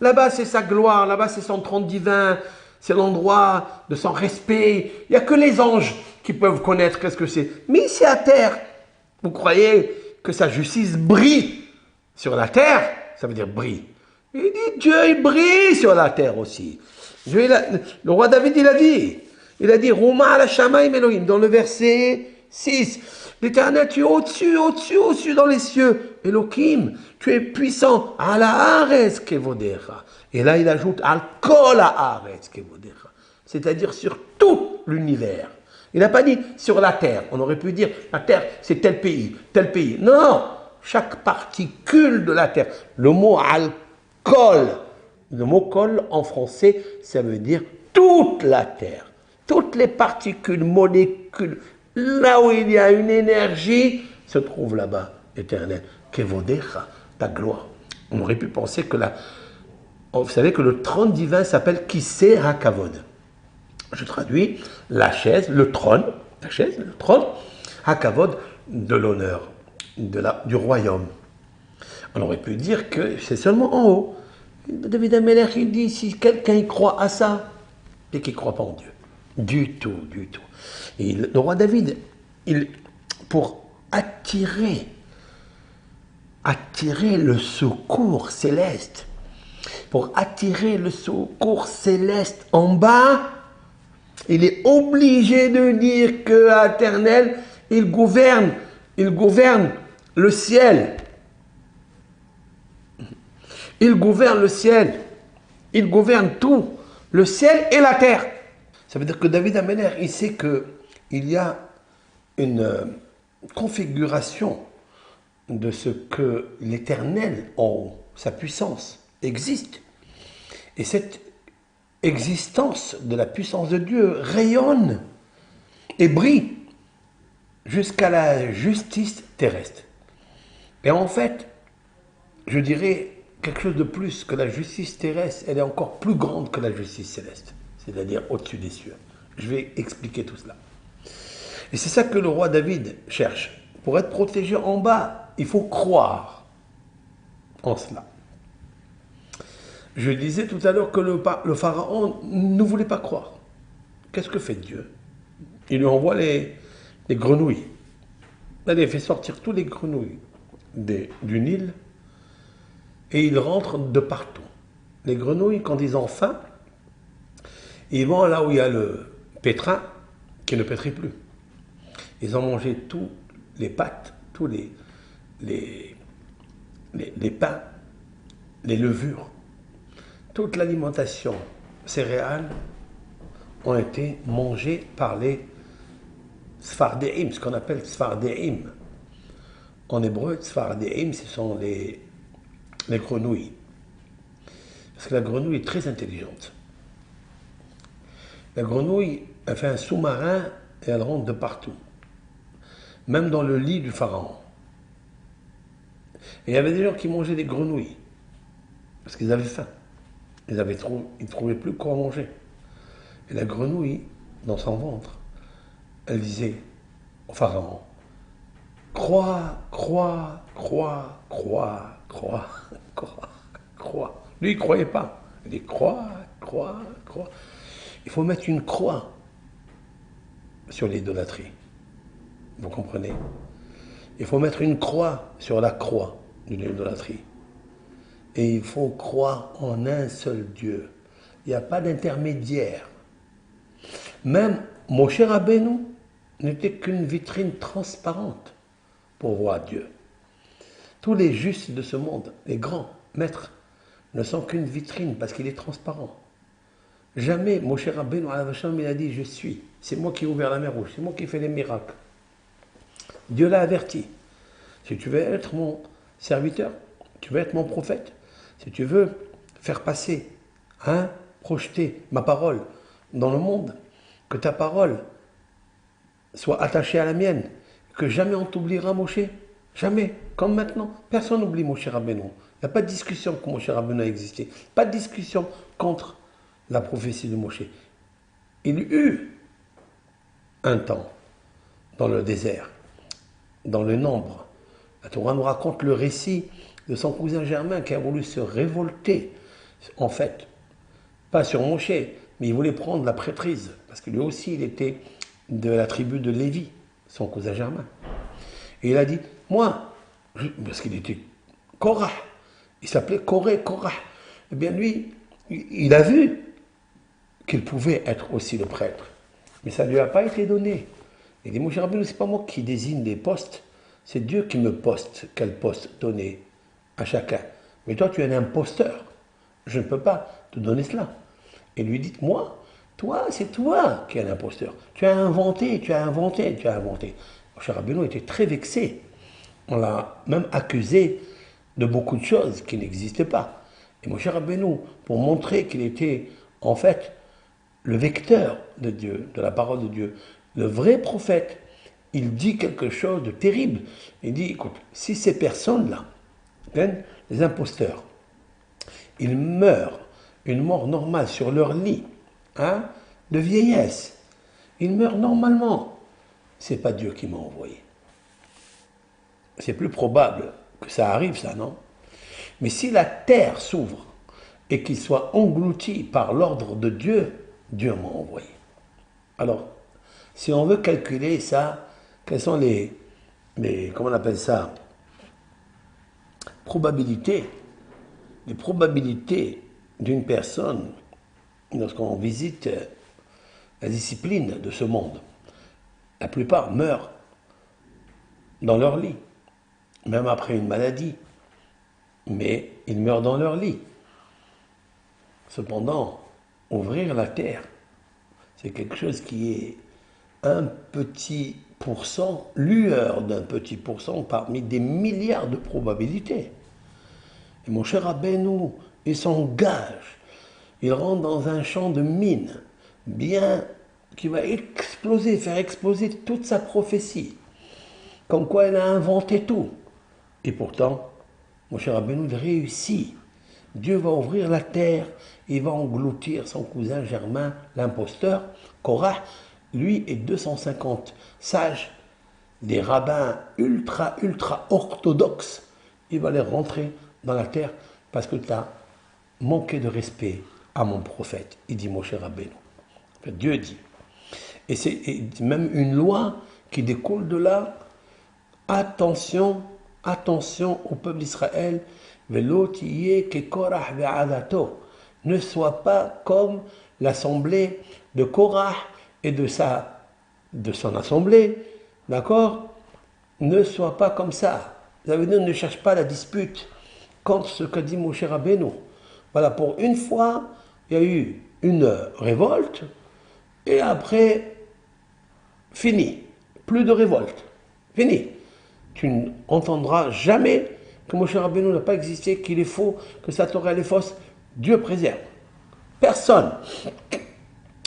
Là-bas, c'est sa gloire, là-bas, c'est son trône divin, c'est l'endroit de son respect. Il n'y a que les anges qui peuvent connaître qu'est-ce que c'est. Mais ici à terre, vous croyez que sa justice brille sur la terre? Ça veut dire brille. Il dit Dieu, il brille sur la terre aussi. Dieu, le roi David, il a dit Rouma ala Shamaïm Elohim, dans le verset 6. L'Éternel, tu es au-dessus dans les cieux. Elohim, tu es puissant. Ala Ares Kevodecha. Et là, il ajoute Al Kol Ares Kevodecha. C'est-à-dire sur tout l'univers. Il n'a pas dit sur la terre. On aurait pu dire la terre, c'est tel pays, tel pays. Non, chaque particule de la terre. Le mot Al-Kol, le mot Kol en français, ça veut dire toute la terre. Toutes les particules, molécules, là où il y a une énergie, se trouve là-bas, éternel. Kevodecha, ta gloire. On aurait pu penser que vous savez que le trône divin s'appelle Kiseh HaKavod. Je traduis la chaise, le trône, la chaise, le trône, HaKavod, de l'honneur, du royaume. On aurait pu dire que c'est seulement en haut. David Amelech, il dit, si quelqu'un y croit à ça, c'est qu'il ne croit pas en Dieu. Du tout, du tout. Et le roi David, pour attirer le secours céleste, pour attirer le secours céleste en bas, il est obligé de dire que l'Éternel, il gouverne le ciel. Il gouverne le ciel. Il gouverne tout, le ciel et la terre. Ça veut dire que David Amelech, il sait qu'il y a une configuration de ce que l'Éternel, en sa puissance, existe. Et cette existence de la puissance de Dieu rayonne et brille jusqu'à la justice terrestre. Et en fait, je dirais quelque chose de plus que la justice terrestre, elle est encore plus grande que la justice céleste, c'est-à-dire au-dessus des cieux. Je vais expliquer tout cela. Et c'est ça que le roi David cherche. Pour être protégé en bas, il faut croire en cela. Je disais tout à l'heure que le pharaon ne voulait pas croire. Qu'est-ce que fait Dieu? Il lui envoie les grenouilles. Il fait sortir tous les grenouilles du Nil et ils rentrent de partout. Les grenouilles, quand ils ont faim, ils vont là où il y a le pétrin qui ne pétrit plus. Ils ont mangé tous les pâtes, tous les pains, les levures. Toute l'alimentation céréale ont été mangées par les Sfardéim, ce qu'on appelle Sfardéim. En hébreu, Sfardéim, ce sont les grenouilles. Parce que la grenouille est très intelligente. La grenouille, elle fait un sous-marin et elle rentre de partout. Même dans le lit du pharaon. Et il y avait des gens qui mangeaient des grenouilles. Parce qu'ils avaient faim. Ils ne trouvaient plus quoi manger. Et la grenouille, dans son ventre, elle disait au pharaon, crois, crois, crois, crois, crois, crois, crois. Lui, il ne croyait pas. Il dit crois, crois, crois. Il faut mettre une croix sur l'idolâtrie. Vous comprenez? Il faut mettre une croix sur la croix de l'idolâtrie. Et il faut croire en un seul Dieu, Il n'y a pas d'intermédiaire. Même Moshe Rabbeinu n'était qu'une vitrine transparente pour voir Dieu. Tous les justes de ce monde, les grands maîtres, ne sont qu'une vitrine parce qu'il est transparent. Jamais Moshe Rabbeinu il a dit je suis. C'est moi qui ai ouvert la mer rouge, c'est moi qui fais les miracles. Dieu l'a averti. Si tu veux être mon serviteur, tu veux être mon prophète, si tu veux faire passer, projeter ma parole dans le monde, que ta parole soit attachée à la mienne, que jamais on t'oubliera Moshe, jamais, comme maintenant. Personne n'oublie Moshe Rabbeinu. Il n'y a pas de discussion que Moshe Rabbeinu a existé, pas de discussion contre la prophétie de Moshe. Il eut un temps dans le désert, dans le nombre. La Torah nous raconte le récit de son cousin Germain qui a voulu se révolter, en fait, pas sur Moshe, mais il voulait prendre la prêtrise, parce que lui aussi il était de la tribu de Lévi, son cousin Germain. Et il a dit, moi, parce qu'il était Korah, il s'appelait Korah. Eh bien lui, il a vu qu'il pouvait être aussi le prêtre, mais ça ne lui a pas été donné. Il dit, Moshe Rabbeinu, c'est pas moi qui désigne les postes, c'est Dieu qui me poste quel poste donner à chacun. Mais toi, tu es un imposteur. Je ne peux pas te donner cela. Et lui dit, moi, toi, c'est toi qui es un imposteur. Tu as inventé. Moshe Rabbeinu était très vexé. On l'a même accusé de beaucoup de choses qui n'existaient pas. Et Moshe Rabbeinu, pour montrer qu'il était en fait le vecteur de Dieu, de la parole de Dieu, le vrai prophète, il dit quelque chose de terrible. Il dit, écoute, si ces personnes-là, les imposteurs, ils meurent une mort normale sur leur lit, de vieillesse, ils meurent normalement, c'est pas Dieu qui m'a envoyé. C'est plus probable que ça arrive, ça, non? Mais si la terre s'ouvre et qu'il soit englouti par l'ordre de Dieu, Dieu m'a envoyé. Alors, si on veut calculer ça, quelles sont les comment on appelle ça, probabilités, les probabilités d'une personne lorsqu'on visite la discipline de ce monde. La plupart meurent dans leur lit, même après une maladie, mais ils meurent dans leur lit. Cependant, ouvrir la terre, c'est quelque chose qui est un petit pourcent, lueur d'un petit pourcent parmi des milliards de probabilités. Et mon cher Rabbeinu, il s'engage, il rentre dans un champ de mine, bien qui va exploser, faire exploser toute sa prophétie, comme quoi il a inventé tout. Et pourtant, mon cher Rabbeinu, il réussit. Dieu va ouvrir la terre, il va engloutir son cousin Germain, l'imposteur, Korah, lui et 250 sages, des rabbins ultra orthodoxes, il va les rentrer dans la terre parce que tu as manqué de respect à mon prophète. Il dit Moshe Rabbeinu. En fait, Dieu dit. Et c'est même une loi qui découle de là. Attention au peuple d'Israël. Ne sois pas comme l'assemblée de Korah et de son assemblée, d'accord? Ne sois pas comme ça. Ça veut dire ne cherche pas la dispute contre ce que dit Moshe Rabbeinu. Voilà, pour une fois, il y a eu une révolte, et après, fini. Plus de révolte. Fini. Tu n'entendras jamais que Moshe Rabbeinu n'a pas existé, qu'il est faux, que sa Torah elle est fausse. Dieu préserve. Personne.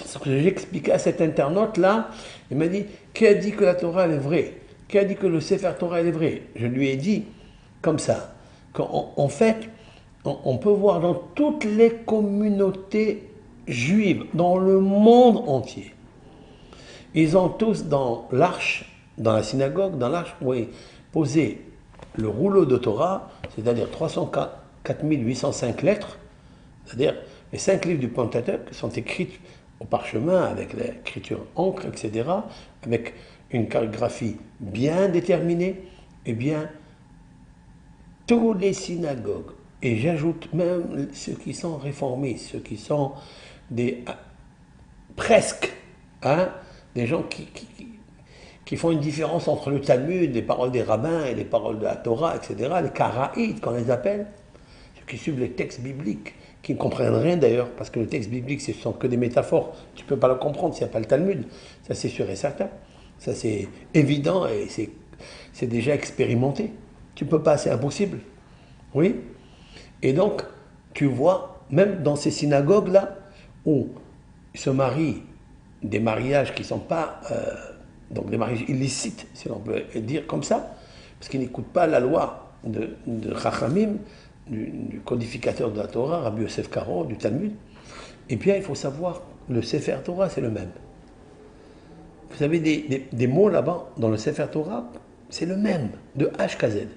Ce que j'ai expliqué à cet internaute-là, il m'a dit, qui a dit que la Torah elle est vraie? Qui a dit que le Sefer Torah elle est vrai? Je lui ai dit, comme ça, qu'en fait, on peut voir dans toutes les communautés juives, dans le monde entier, ils ont tous dans l'arche, dans la synagogue, dans l'arche, oui, posé le rouleau de Torah, c'est-à-dire 304 805 lettres, c'est-à-dire les 5 livres du Pentateuque sont écrits au parchemin avec l'écriture encre, etc., avec une calligraphie bien déterminée. Eh bien, tous les synagogues Et j'ajoute même ceux qui sont réformés, ceux qui sont des presque, hein, des gens qui font une différence entre le Talmud, les paroles des rabbins et les paroles de la Torah, etc., les karaïtes qu'on les appelle, ceux qui suivent les textes bibliques, qui ne comprennent rien d'ailleurs, parce que le texte biblique, ce ne sont que des métaphores, tu ne peux pas le comprendre s'il n'y a pas le Talmud, ça c'est sûr et certain, ça c'est évident et c'est déjà expérimenté, tu ne peux pas, c'est impossible, oui. Et donc, tu vois, même dans ces synagogues-là, où se marient des mariages qui ne sont pas, donc des mariages illicites, si on peut dire comme ça, parce qu'ils n'écoutent pas la loi de Chachamim, du codificateur de la Torah, Rabbi Yosef Karo, du Talmud. Et bien, il faut savoir, le Sefer Torah, c'est le même. Vous avez des mots là-bas, dans le Sefer Torah, c'est le même, de H à Z.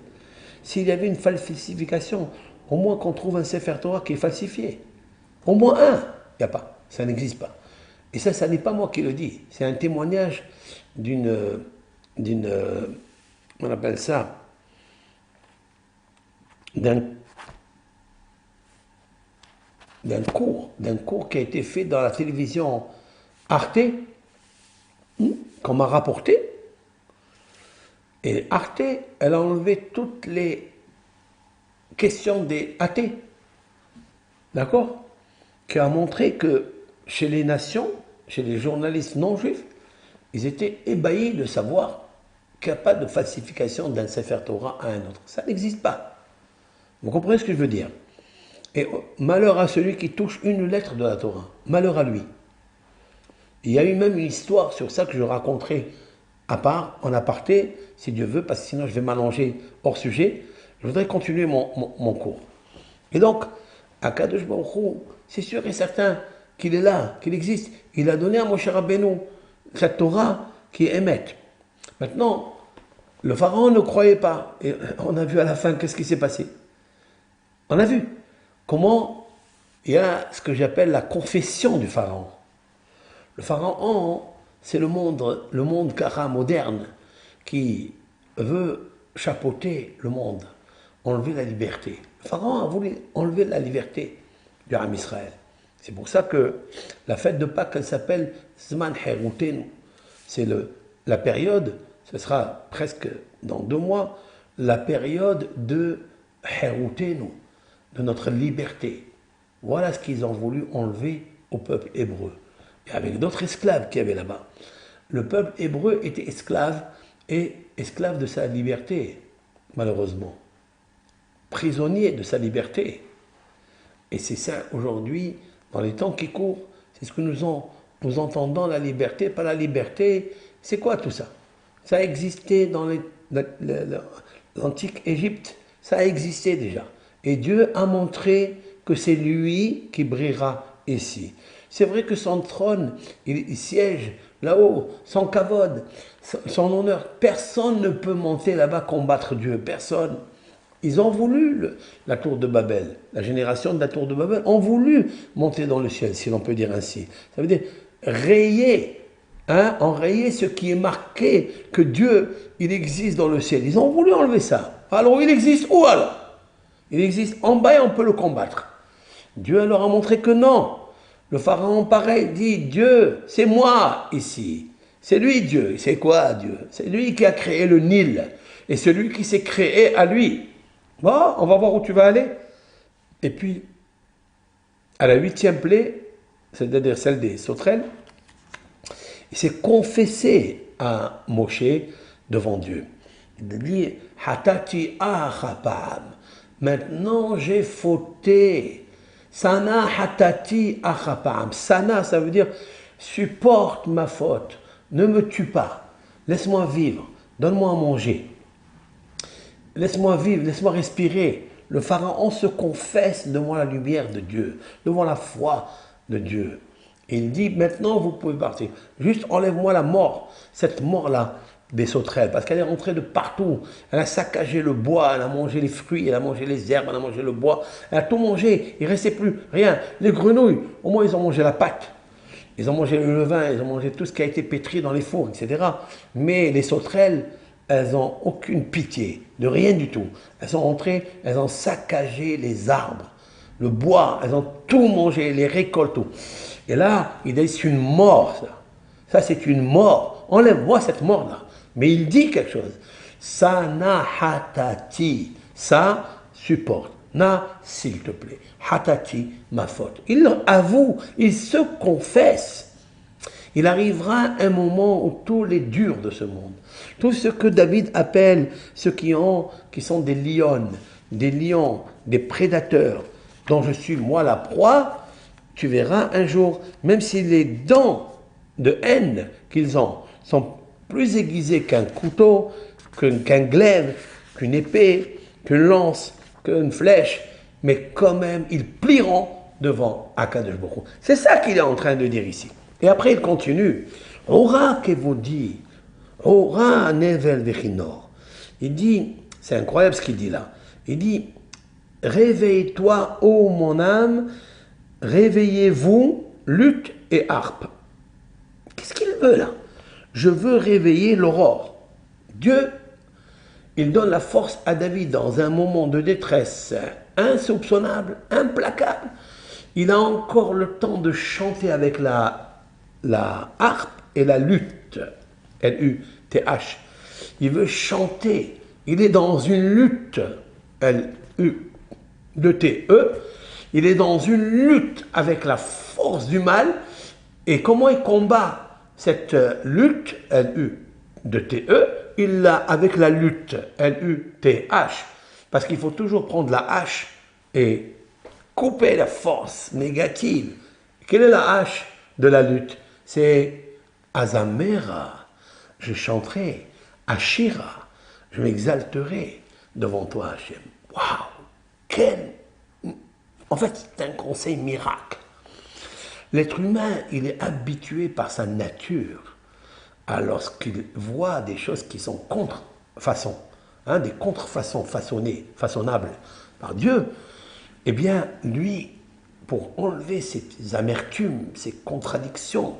S'il y avait une falsification, au moins qu'on trouve un Sefer Torah qui est falsifié. Au moins un, il n'y a pas, ça n'existe pas. Et ça n'est pas moi qui le dis, c'est un témoignage on appelle ça, d'un cours qui a été fait dans la télévision Arte, qu'on m'a rapporté. Et Arte, elle a enlevé toutes les questions des athées, d'accord, qui a montré que chez les nations, chez les journalistes non juifs, ils étaient ébahis de savoir qu'il n'y a pas de falsification d'un Sefer Torah à un autre. Ça n'existe pas. Vous comprenez ce que je veux dire? Et malheur à celui qui touche une lettre de la Torah. Malheur à lui. Il y a eu même une histoire sur ça que je raconterai à part, en aparté, si Dieu veut, parce que sinon je vais m'allonger hors sujet. Je voudrais continuer mon cours. Et donc, Akadosh Baruch Hu, c'est sûr et certain qu'il est là, qu'il existe. Il a donné à Moshe Rabbeinu cette Torah qui est émette. Maintenant, le pharaon ne croyait pas. Et on a vu à la fin qu'est-ce qui s'est passé. On a vu comment il y a ce que j'appelle la confession du pharaon. Le pharaon, c'est le monde kara moderne qui veut chapeauter le monde, enlever la liberté. Le pharaon a voulu enlever la liberté du Ham Israël. C'est pour ça que la fête de Pâques, elle s'appelle Zman Herutenu. C'est la période, ce sera presque dans 2 mois, la période de Herutenu, de notre liberté. Voilà ce qu'ils ont voulu enlever au peuple hébreu. Et avec d'autres esclaves qu'il y avait là-bas. Le peuple hébreu était esclave et esclave de sa liberté, malheureusement. Prisonnier de sa liberté. Et c'est ça aujourd'hui, dans les temps qui courent, c'est ce que nous entendons, la liberté, pas la liberté. C'est quoi tout ça? Ça a existé dans l'antique Égypte, ça a existé déjà. Et Dieu a montré que c'est lui qui brillera ici. C'est vrai que son trône, il siège là-haut, son kavod, son honneur. Personne ne peut monter là-bas combattre Dieu, personne. Ils ont voulu la tour de Babel, la génération de la tour de Babel, ont voulu monter dans le ciel, si l'on peut dire ainsi. Ça veut dire rayer, enrayer ce qui est marqué, que Dieu, il existe dans le ciel. Ils ont voulu enlever ça. Alors il existe où alors? Il existe en bas et on peut le combattre. Dieu leur a montré que non. Le pharaon, pareil, dit, Dieu, c'est moi ici. C'est lui Dieu. C'est quoi Dieu? C'est lui qui a créé le Nil. Et c'est lui qui s'est créé à lui. Bon, on va voir où tu vas aller. Et puis, à la 8e plaie, c'est-à-dire celle des sauterelles, il s'est confessé à Moshe devant Dieu. Il dit, Hatati achapam. Maintenant j'ai fauté. Sana hatati achapam. Sana, ça veut dire supporte ma faute. Ne me tue pas. Laisse-moi vivre. Donne-moi à manger. Laisse-moi vivre. Laisse-moi respirer. Le pharaon se confesse devant la lumière de Dieu, devant la foi de Dieu. Et il dit, maintenant vous pouvez partir. Juste enlève-moi la mort. Cette mort-là des sauterelles, parce qu'elle est rentrée de partout. Elle a saccagé le bois, elle a mangé les fruits, elle a mangé les herbes, elle a mangé le bois, elle a tout mangé, il ne restait plus rien. Les grenouilles, au moins ils ont mangé la pâte, ils ont mangé le levain, ils ont mangé tout ce qui a été pétri dans les fours, etc. Mais les sauterelles, elles n'ont aucune pitié, de rien du tout. Elles sont rentrées, elles ont saccagé les arbres, le bois, elles ont tout mangé, les récoltes, tout. Et là, il dit, c'est une mort, ça. Ça, c'est une mort. Enlève-moi cette mort-là. Mais il dit quelque chose. Sana hatati. Ça, supporte. Na, s'il te plaît. Hatati, ma faute. Il avoue, il se confesse. Il arrivera un moment où tous les durs de ce monde, tout ce que David appelle ceux qui sont des lions, des prédateurs, dont je suis moi la proie, tu verras un jour, même si les dents de haine qu'ils ont sont plus aiguisées qu'un couteau, qu'un glaive, qu'une épée, qu'une lance, qu'une flèche, mais quand même ils plieront devant Akadosh Baruch Hu. C'est ça qu'il est en train de dire ici. Et après il continue. Ora kevodi, ora nevel vechinor. Il dit, c'est incroyable ce qu'il dit là. Il dit, réveille-toi, ô mon âme, réveillez-vous, lutte et harpe. Qu'est-ce qu'il veut là? Je veux réveiller l'aurore. Dieu, il donne la force à David dans un moment de détresse insoupçonnable, implacable. Il a encore le temps de chanter avec la harpe et la lutte. L-U-T-H. Il veut chanter. Il est dans une lutte. L-U-T-E. Il est dans une lutte avec la force du mal. Et comment il combat cette lutte, L-U-T-E, il l'a avec la lutte, L-U-T-H. Parce qu'il faut toujours prendre la hache et couper la force négative. Quelle est la hache de la lutte? C'est Azamera. Je chanterai, Ashira. Je m'exalterai devant toi, Hachem. Waouh! Quel... En fait, c'est un conseil miracle. L'être humain, il est habitué par sa nature à lorsqu'il voit des choses qui sont contre-façons, des contre-façons façonnables par Dieu, eh bien, lui, pour enlever ces amertumes, ces contradictions,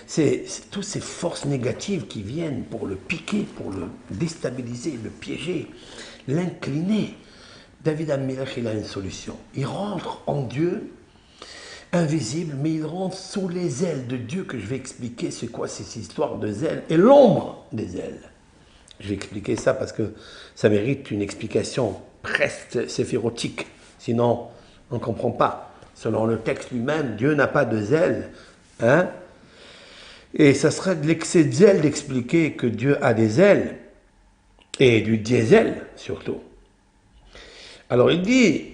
c'est toutes ces forces négatives qui viennent pour le piquer, pour le déstabiliser, le piéger, l'incliner. David Amelech, il a une solution. Il rentre en Dieu, invisible, mais il rentre sous les ailes de Dieu, que je vais expliquer c'est quoi cette histoire de ailes et l'ombre des ailes. Je vais expliquer ça parce que ça mérite une explication presque séphirotique, sinon on ne comprend pas. Selon le texte lui-même, Dieu n'a pas de zèle, et ça serait de l'excès de zèle d'expliquer que Dieu a des ailes, et du diesel surtout. Alors il dit,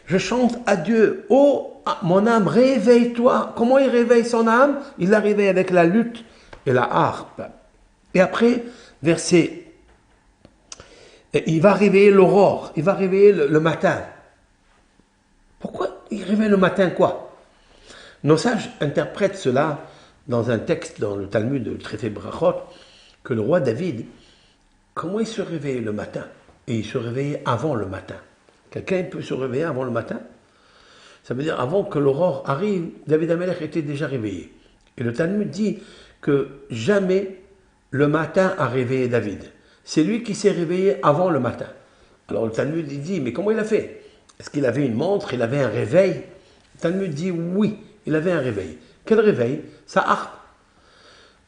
je chante à Dieu, oh mon âme, réveille-toi. Comment il réveille son âme? Il la réveille avec la lutte et la harpe. Et après, verset, il va réveiller l'aurore, il va réveiller le matin. Pourquoi il réveille le matin quoi? Nos sages interprètent cela dans un texte dans le Talmud, le traité Brachot, que le roi David, comment il se réveillait le matin? Et il se réveillait avant le matin. Quelqu'un peut se réveiller avant le matin? Ça veut dire avant que l'aurore arrive, David Amelech était déjà réveillé. Et le Talmud dit que jamais le matin a réveillé David. C'est lui qui s'est réveillé avant le matin. Alors le Talmud il dit, mais comment il a fait? Est-ce qu'il avait une montre? Il avait un réveil? Le Talmud dit oui, il avait un réveil. Quel réveil? Sa harpe.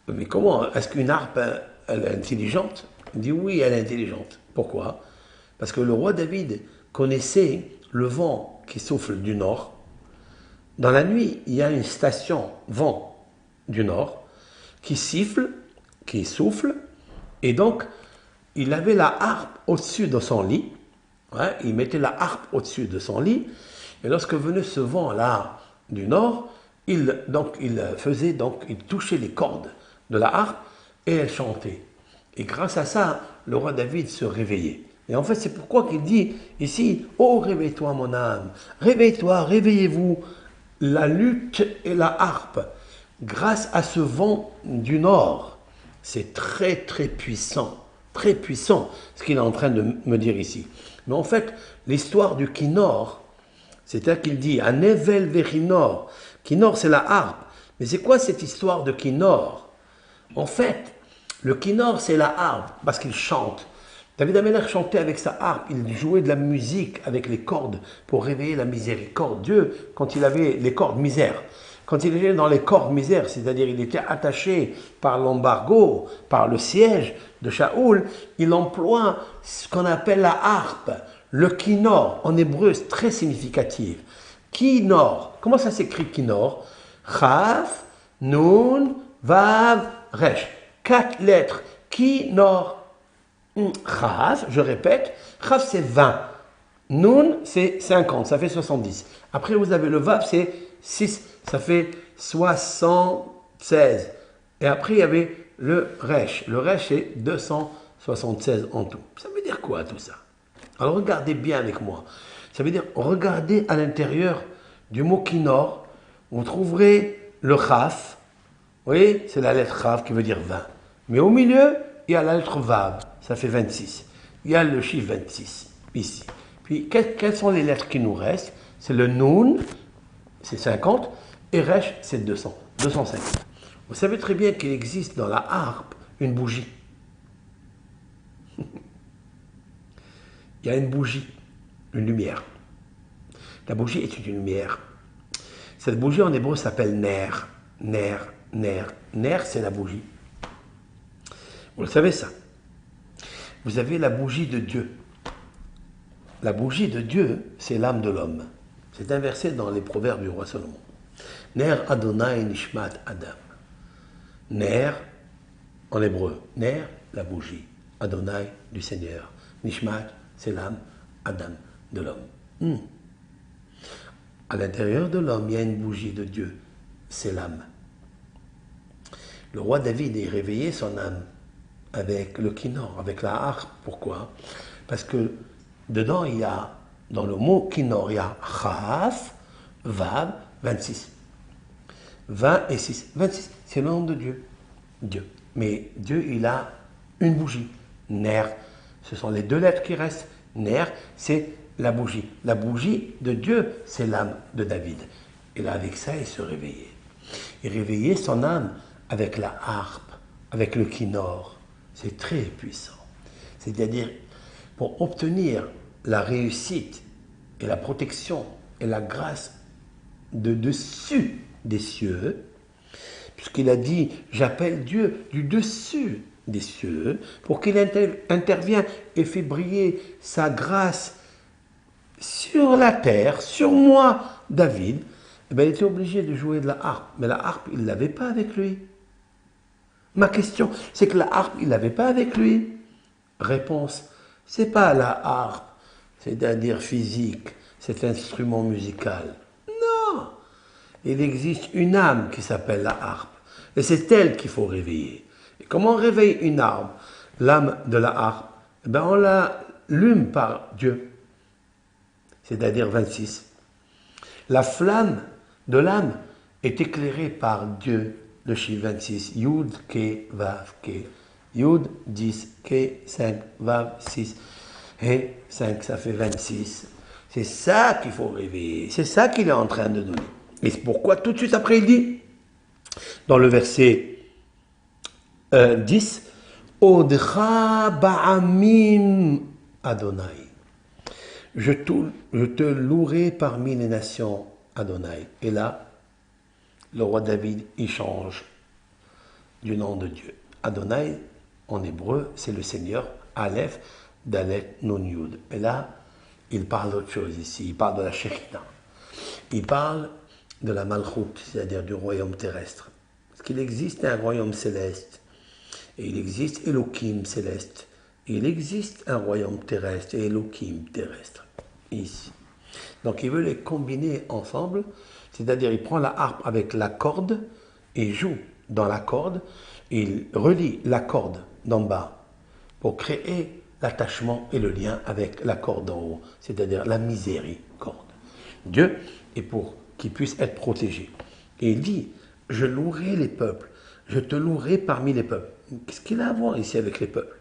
Mais comment? Est-ce qu'une harpe, elle est intelligente? Il dit oui, elle est intelligente. Pourquoi? Parce que le roi David connaissait le vent qui souffle du nord. Dans la nuit, il y a une station vent du nord qui siffle, qui souffle, et donc il avait la harpe au-dessus de son lit. Il mettait la harpe au-dessus de son lit, et lorsque venait ce vent-là du nord, il touchait les cordes de la harpe et elle chantait. Et grâce à ça, le roi David se réveillait. Et en fait, c'est pourquoi qu'il dit ici, oh réveille-toi mon âme, réveille-toi, réveillez-vous, la lutte et la harpe, grâce à ce vent du nord. C'est très très puissant ce qu'il est en train de me dire ici. Mais en fait, l'histoire du Kinor, c'est-à-dire qu'il dit, un Evel Vechinor, Kinor c'est la harpe. Mais c'est quoi cette histoire de Kinor? En fait, Le kinor, c'est la harpe, parce qu'il chante. David Amelech chantait avec sa harpe, il jouait de la musique avec les cordes pour réveiller la miséricorde. Dieu, quand il avait les cordes misères, quand il était dans les cordes misères, c'est-à-dire il était attaché par l'embargo, par le siège de Shaoul, il emploie ce qu'on appelle la harpe, le kinor, en hébreu, c'est très significatif. Kinor, comment ça s'écrit kinor? Chaf, Nun, Vav, Resh. 4 lettres. Kinor. Chaf, je répète, Chaf c'est 20. Nun c'est 50, ça fait 70. Après vous avez le Vav, c'est 6, ça fait 76. Et après il y avait le Resh. Le Resh c'est 276 en tout. Ça veut dire quoi tout ça? Alors regardez bien avec moi. Ça veut dire, regardez à l'intérieur du mot kinor, vous trouverez le Chaf. Vous voyez, c'est la lettre Chaf qui veut dire 20. Mais au milieu, il y a la lettre Vav, ça fait 26. Il y a le chiffre 26, ici. Puis, quelles sont les lettres qui nous restent? C'est le Nun, c'est 50, et Resh, c'est 200, 250. Vous savez très bien qu'il existe dans la harpe une bougie. Il y a une bougie, une lumière. La bougie est une lumière. Cette bougie en hébreu s'appelle ner. Ner, ner. Ner, c'est la bougie. Vous le savez ça. Vous avez la bougie de Dieu. La bougie de Dieu, c'est l'âme de l'homme. C'est un verset dans les proverbes du roi Salomon. Ner Adonai Nishmat Adam. Ner, en hébreu. Ner, la bougie. Adonai, du Seigneur. Nishmat, c'est l'âme. Adam, de l'homme. À l'intérieur de l'homme, il y a une bougie de Dieu. C'est l'âme. Le roi David a réveillé son âme avec le kinor, avec la harpe. Pourquoi? Parce que dedans, il y a, dans le mot kinor, il y a chaf, vav, 26. 20 et 6. 26, c'est le nom de Dieu. Dieu. Mais Dieu, il a une bougie. Ner, ce sont les 2 lettres qui restent. Ner, c'est la bougie. La bougie de Dieu, c'est l'âme de David. Et là, avec ça, il se réveillait. Il réveillait son âme avec la harpe, avec le kinor. C'est très puissant. C'est-à-dire, pour obtenir la réussite et la protection et la grâce de dessus des cieux, puisqu'il a dit, j'appelle Dieu du dessus des cieux, pour qu'il intervienne et fait briller sa grâce sur la terre, sur moi, David, eh bien, il était obligé de jouer de la harpe. Mais la harpe, il ne l'avait pas avec lui. Ma question, c'est que la harpe, il ne l'avait pas avec lui. Réponse, c'est pas la harpe, c'est-à-dire physique, cet instrument musical. Non, il existe une âme qui s'appelle la harpe. Et c'est elle qu'il faut réveiller. Et comment on réveille une âme, l'âme de la harpe? Eh bien, on l'allume par Dieu. C'est-à-dire 26. La flamme de l'âme est éclairée par Dieu, le chiffre 26. Yud, Ke, Vav, Ke. Yud, 10, Ke, 5, Vav, 6. Et 5, ça fait 26. C'est ça qu'il faut réveiller. C'est ça qu'il est en train de donner. Et c'est pourquoi tout de suite après il dit, dans le verset 10, Odcha ba'amim Adonai. Je te louerai parmi les nations, Adonai. Et là, le roi David, il change du nom de Dieu. Adonai, en hébreu, c'est le Seigneur, Aleph, Dalet, Nun, Yud. Et là, il parle d'autre chose ici. Il parle de la Shekhina. Il parle de la Malchut, c'est-à-dire du royaume terrestre. Parce qu'il existe un royaume céleste. Et il existe Elohim céleste. Et il existe un royaume terrestre et Elohim terrestre. Ici. Donc il veut les combiner ensemble. C'est-à-dire il prend la harpe avec la corde et joue dans la corde. Et il relie la corde d'en bas pour créer l'attachement et le lien avec la corde d'en haut. C'est-à-dire la miséricorde. Dieu est pour qu'il puisse être protégé. Et il dit, je louerai les peuples. Je te louerai parmi les peuples. Qu'est-ce qu'il a à voir ici avec les peuples?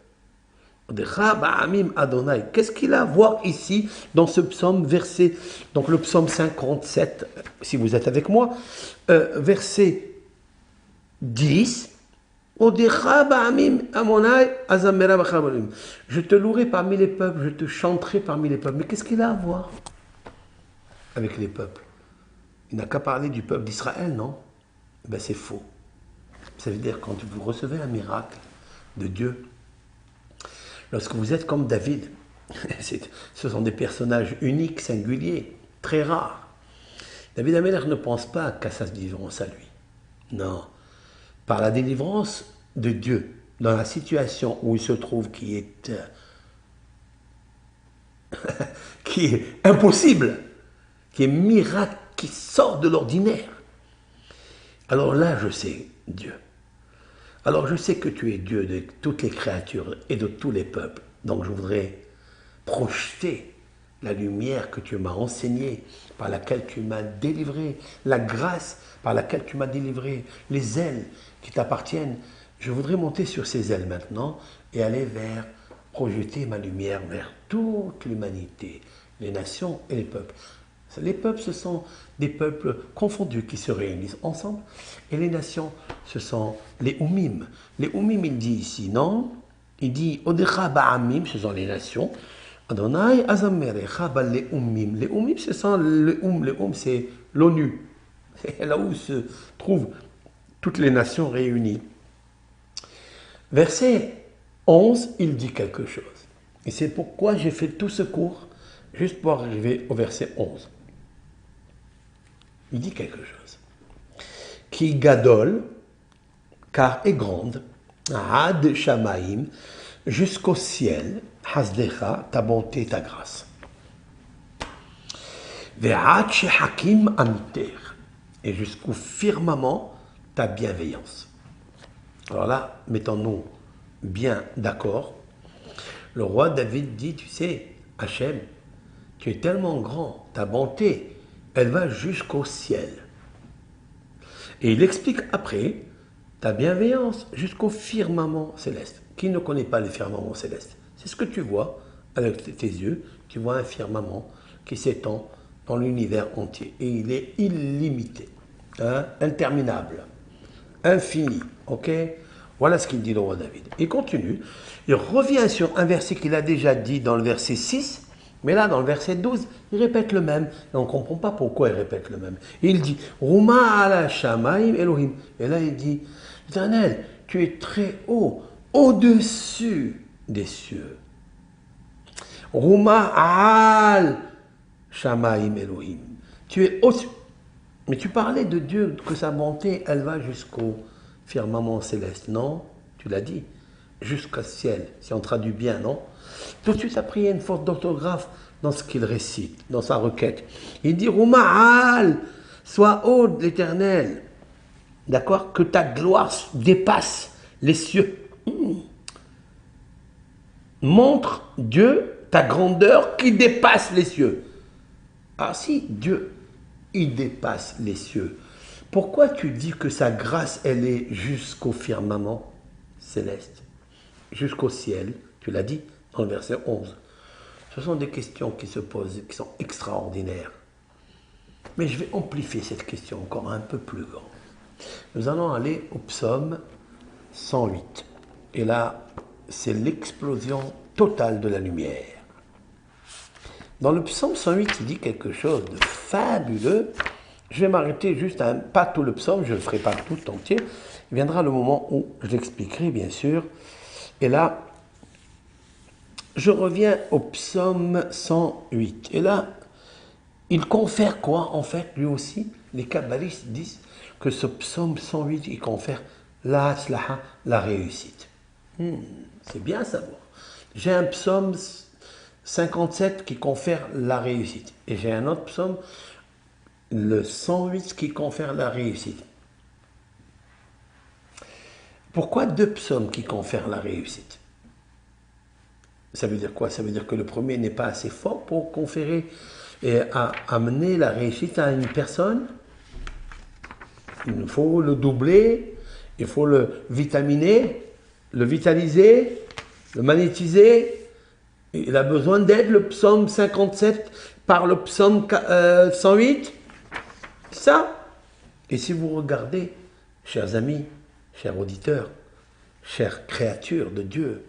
Qu'est-ce qu'il a à voir ici dans ce psaume verset, donc le psaume 57, si vous êtes avec moi, verset 10, Je te louerai parmi les peuples, je te chanterai parmi les peuples. Mais qu'est-ce qu'il a à voir avec les peuples? Il n'a qu'à parler du peuple d'Israël, non? Ben c'est faux. Ça veut dire quand vous recevez un miracle de Dieu, lorsque vous êtes comme David, ce sont des personnages uniques, singuliers, très rares. David Améler ne pense pas qu'à sa délivrance à lui. Non. Par la délivrance de Dieu, dans la situation où il se trouve qui est impossible, qui est miracle, qui sort de l'ordinaire. Alors là, je sais Dieu. Alors je sais que tu es Dieu de toutes les créatures et de tous les peuples. Donc je voudrais projeter la lumière que tu m'as enseignée, par laquelle tu m'as délivré, la grâce par laquelle tu m'as délivré, les ailes qui t'appartiennent. Je voudrais monter sur ces ailes maintenant et aller projeter ma lumière vers toute l'humanité, les nations et les peuples. Les peuples, ce sont des peuples confondus qui se réunissent ensemble. Et les nations, ce sont les Oumim. Les Oumim, il dit ici, non? Il dit, Odecha Ba'amim, ce sont les nations. Adonai Azamerecha Ba'le Oumim. Les Oumim, ce sont les Oum, c'est l'ONU. C'est là où se trouvent toutes les nations réunies. Verset 11, il dit quelque chose. Et c'est pourquoi j'ai fait tout ce cours, juste pour arriver au verset 11. Il dit quelque chose. Qui gadol, car est grande, had shamaim, jusqu'au ciel, hasdecha, ta bonté, ta grâce. Ve'ad shehakim amiter, et jusqu'au firmament, ta bienveillance. Alors là, mettons-nous bien d'accord. Le roi David dit, tu sais, Hachem, tu es tellement grand, ta bonté, elle va jusqu'au ciel. Et il explique après, ta bienveillance jusqu'au firmament céleste. Qui ne connaît pas le firmament céleste? C'est ce que tu vois avec tes yeux. Tu vois un firmament qui s'étend dans l'univers entier. Et il est illimité, hein, interminable, infini. Ok? Voilà ce qu'il dit le roi David. Il continue. Il revient sur un verset qu'il a déjà dit dans le verset 6. Mais là, dans le verset 12, il répète le même. Et on ne comprend pas pourquoi il répète le même. Il dit, Rouma ala shamaim Elohim. Et là, il dit, Éternel, tu es très haut, au-dessus des cieux. Rouma al shamaim Elohim. Tu es au-dessus. Mais tu parlais de Dieu, que sa bonté, elle va jusqu'au firmament céleste. Non, tu l'as dit. Jusqu'au ciel, si on traduit bien, non? Tout de suite après, il y a une faute d'orthographe dans ce qu'il récite, dans sa requête. Il dit, Rouma'al, sois haut l'Éternel, d'accord? Que ta gloire dépasse les cieux. Montre, Dieu, ta grandeur qui dépasse les cieux. Ah si, Dieu, il dépasse les cieux. Pourquoi tu dis que sa grâce, elle est jusqu'au firmament céleste? Jusqu'au ciel, tu l'as dit dans le verset 11. Ce sont des questions qui se posent, qui sont extraordinaires. Mais je vais amplifier cette question encore un peu plus grand. Nous allons aller au psaume 108. Et là, c'est l'explosion totale de la lumière. Dans le psaume 108, il dit quelque chose de fabuleux. Je vais m'arrêter juste à pas tout le psaume, je ne le ferai pas tout entier. Il viendra le moment où je l'expliquerai, bien sûr. Et là, je reviens au psaume 108. Et là, il confère quoi, en fait, lui aussi? Les kabbalistes disent que ce psaume 108, il confère la hatzlaha, la réussite. C'est bien à savoir. J'ai un psaume 57 qui confère la réussite. Et j'ai un autre psaume, le 108, qui confère la réussite. Pourquoi deux psaumes qui confèrent la réussite? Ça veut dire quoi? Ça veut dire que le premier n'est pas assez fort pour conférer et amener la réussite à une personne. Il faut le doubler, il faut le vitaminer, le vitaliser, le magnétiser. Il a besoin d'aide, le psaume 57 par le psaume 108. Ça. Et si vous regardez, chers amis, chers auditeurs, chère créature de Dieu.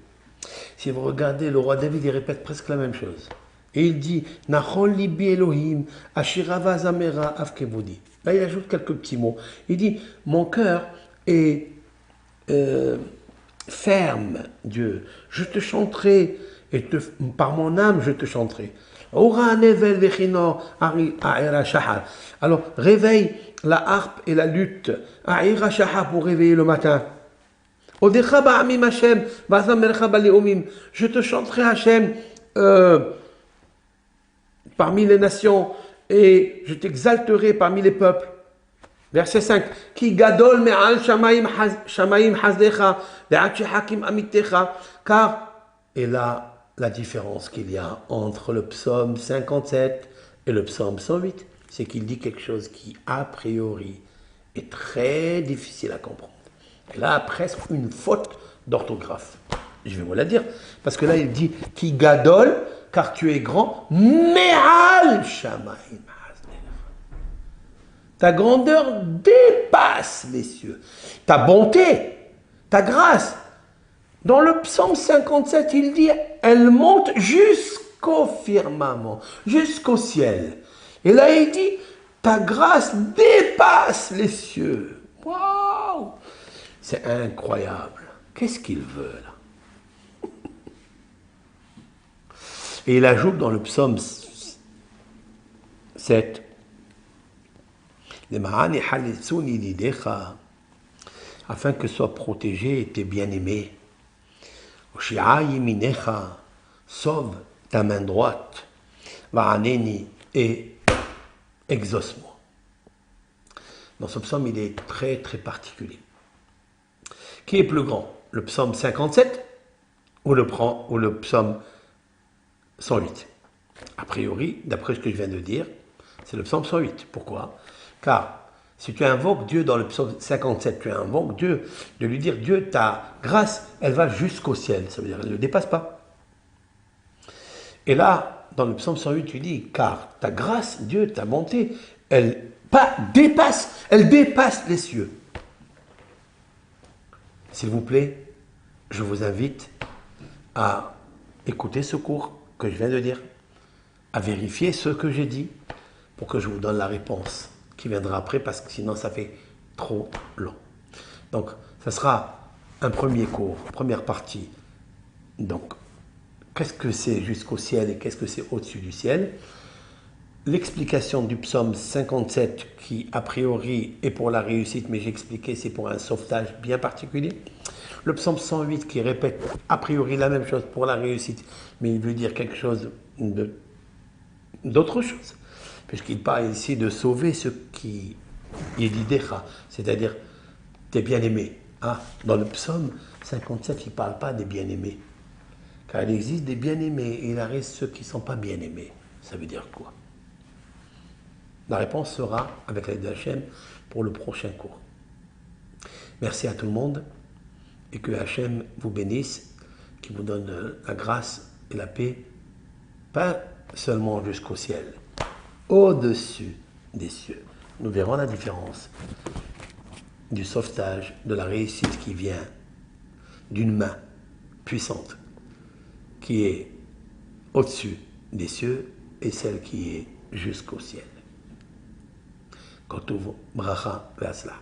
Si vous regardez, le roi David, il répète presque la même chose. Et il dit, Nachon libi Elohim, ashirava zamera afkevodi. Là, il ajoute quelques petits mots. Il dit, mon cœur est ferme, Dieu. Je te chanterai, et par mon âme, je te chanterai. Alors, réveille la harpe et la lutte. Pour réveiller le matin. Je te chanterai, Hachem, parmi les nations, et je t'exalterai parmi les peuples. Verset 5. Ki gadol me'al shamayim hazdecha, hakim amitecha. Car, et là, la différence qu'il y a entre le psaume 57 et le psaume 108, c'est qu'il dit quelque chose qui, a priori, est très difficile à comprendre. Et là, presque une faute d'orthographe. Je vais vous la dire. Parce que là, il dit Ki gadol, car tu es grand, me'al shamayim. Ta grandeur dépasse les cieux. Ta bonté, ta grâce. Dans le psaume 57, il dit, elle monte jusqu'au firmament, jusqu'au ciel. Et là, il dit, ta grâce dépasse les cieux. Waouh! C'est incroyable. Qu'est-ce qu'il veut là? Et il ajoute dans le psaume 7, afin que soient protégés tes bien-aimés. Sauve ta main droite, et exauce-moi. Dans ce psaume, il est très très particulier. Qui est plus grand, le psaume 57 ou le psaume 108? A priori, d'après ce que je viens de dire, c'est le psaume 108. Pourquoi? Car si tu invoques Dieu dans le psaume 57, tu invoques Dieu, de lui dire Dieu, ta grâce, elle va jusqu'au ciel. Ça veut dire, elle ne le dépasse pas. Et là, dans le psaume 108, tu dis, car ta grâce, Dieu, ta bonté, elle dépasse les cieux. S'il vous plaît, je vous invite à écouter ce cours que je viens de dire, à vérifier ce que j'ai dit, pour que je vous donne la réponse qui viendra après, parce que sinon ça fait trop long. Donc, ça sera un premier cours, première partie. Donc, qu'est-ce que c'est jusqu'au ciel et qu'est-ce que c'est au-dessus du ciel? L'explication du psaume 57 qui, a priori, est pour la réussite, mais j'ai expliqué, c'est pour un sauvetage bien particulier. Le psaume 108 qui répète, a priori, la même chose pour la réussite, mais il veut dire quelque chose d'autre chose. Puisqu'il parle ici de sauver ceux qui yedidecha, c'est-à-dire tes bien-aimés. Ah, dans le psaume 57, il ne parle pas des bien-aimés. Car il existe des bien-aimés et il reste ceux qui ne sont pas bien-aimés. Ça veut dire quoi? La réponse sera avec l'aide d'Hachem pour le prochain cours. Merci à tout le monde et que Hachem vous bénisse, qui vous donne la grâce et la paix, pas seulement jusqu'au ciel, au-dessus des cieux. Nous verrons la différence du sauvetage, de la réussite qui vient d'une main puissante qui est au-dessus des cieux et celle qui est jusqu'au ciel. Kotuv bracha ve'atzlach.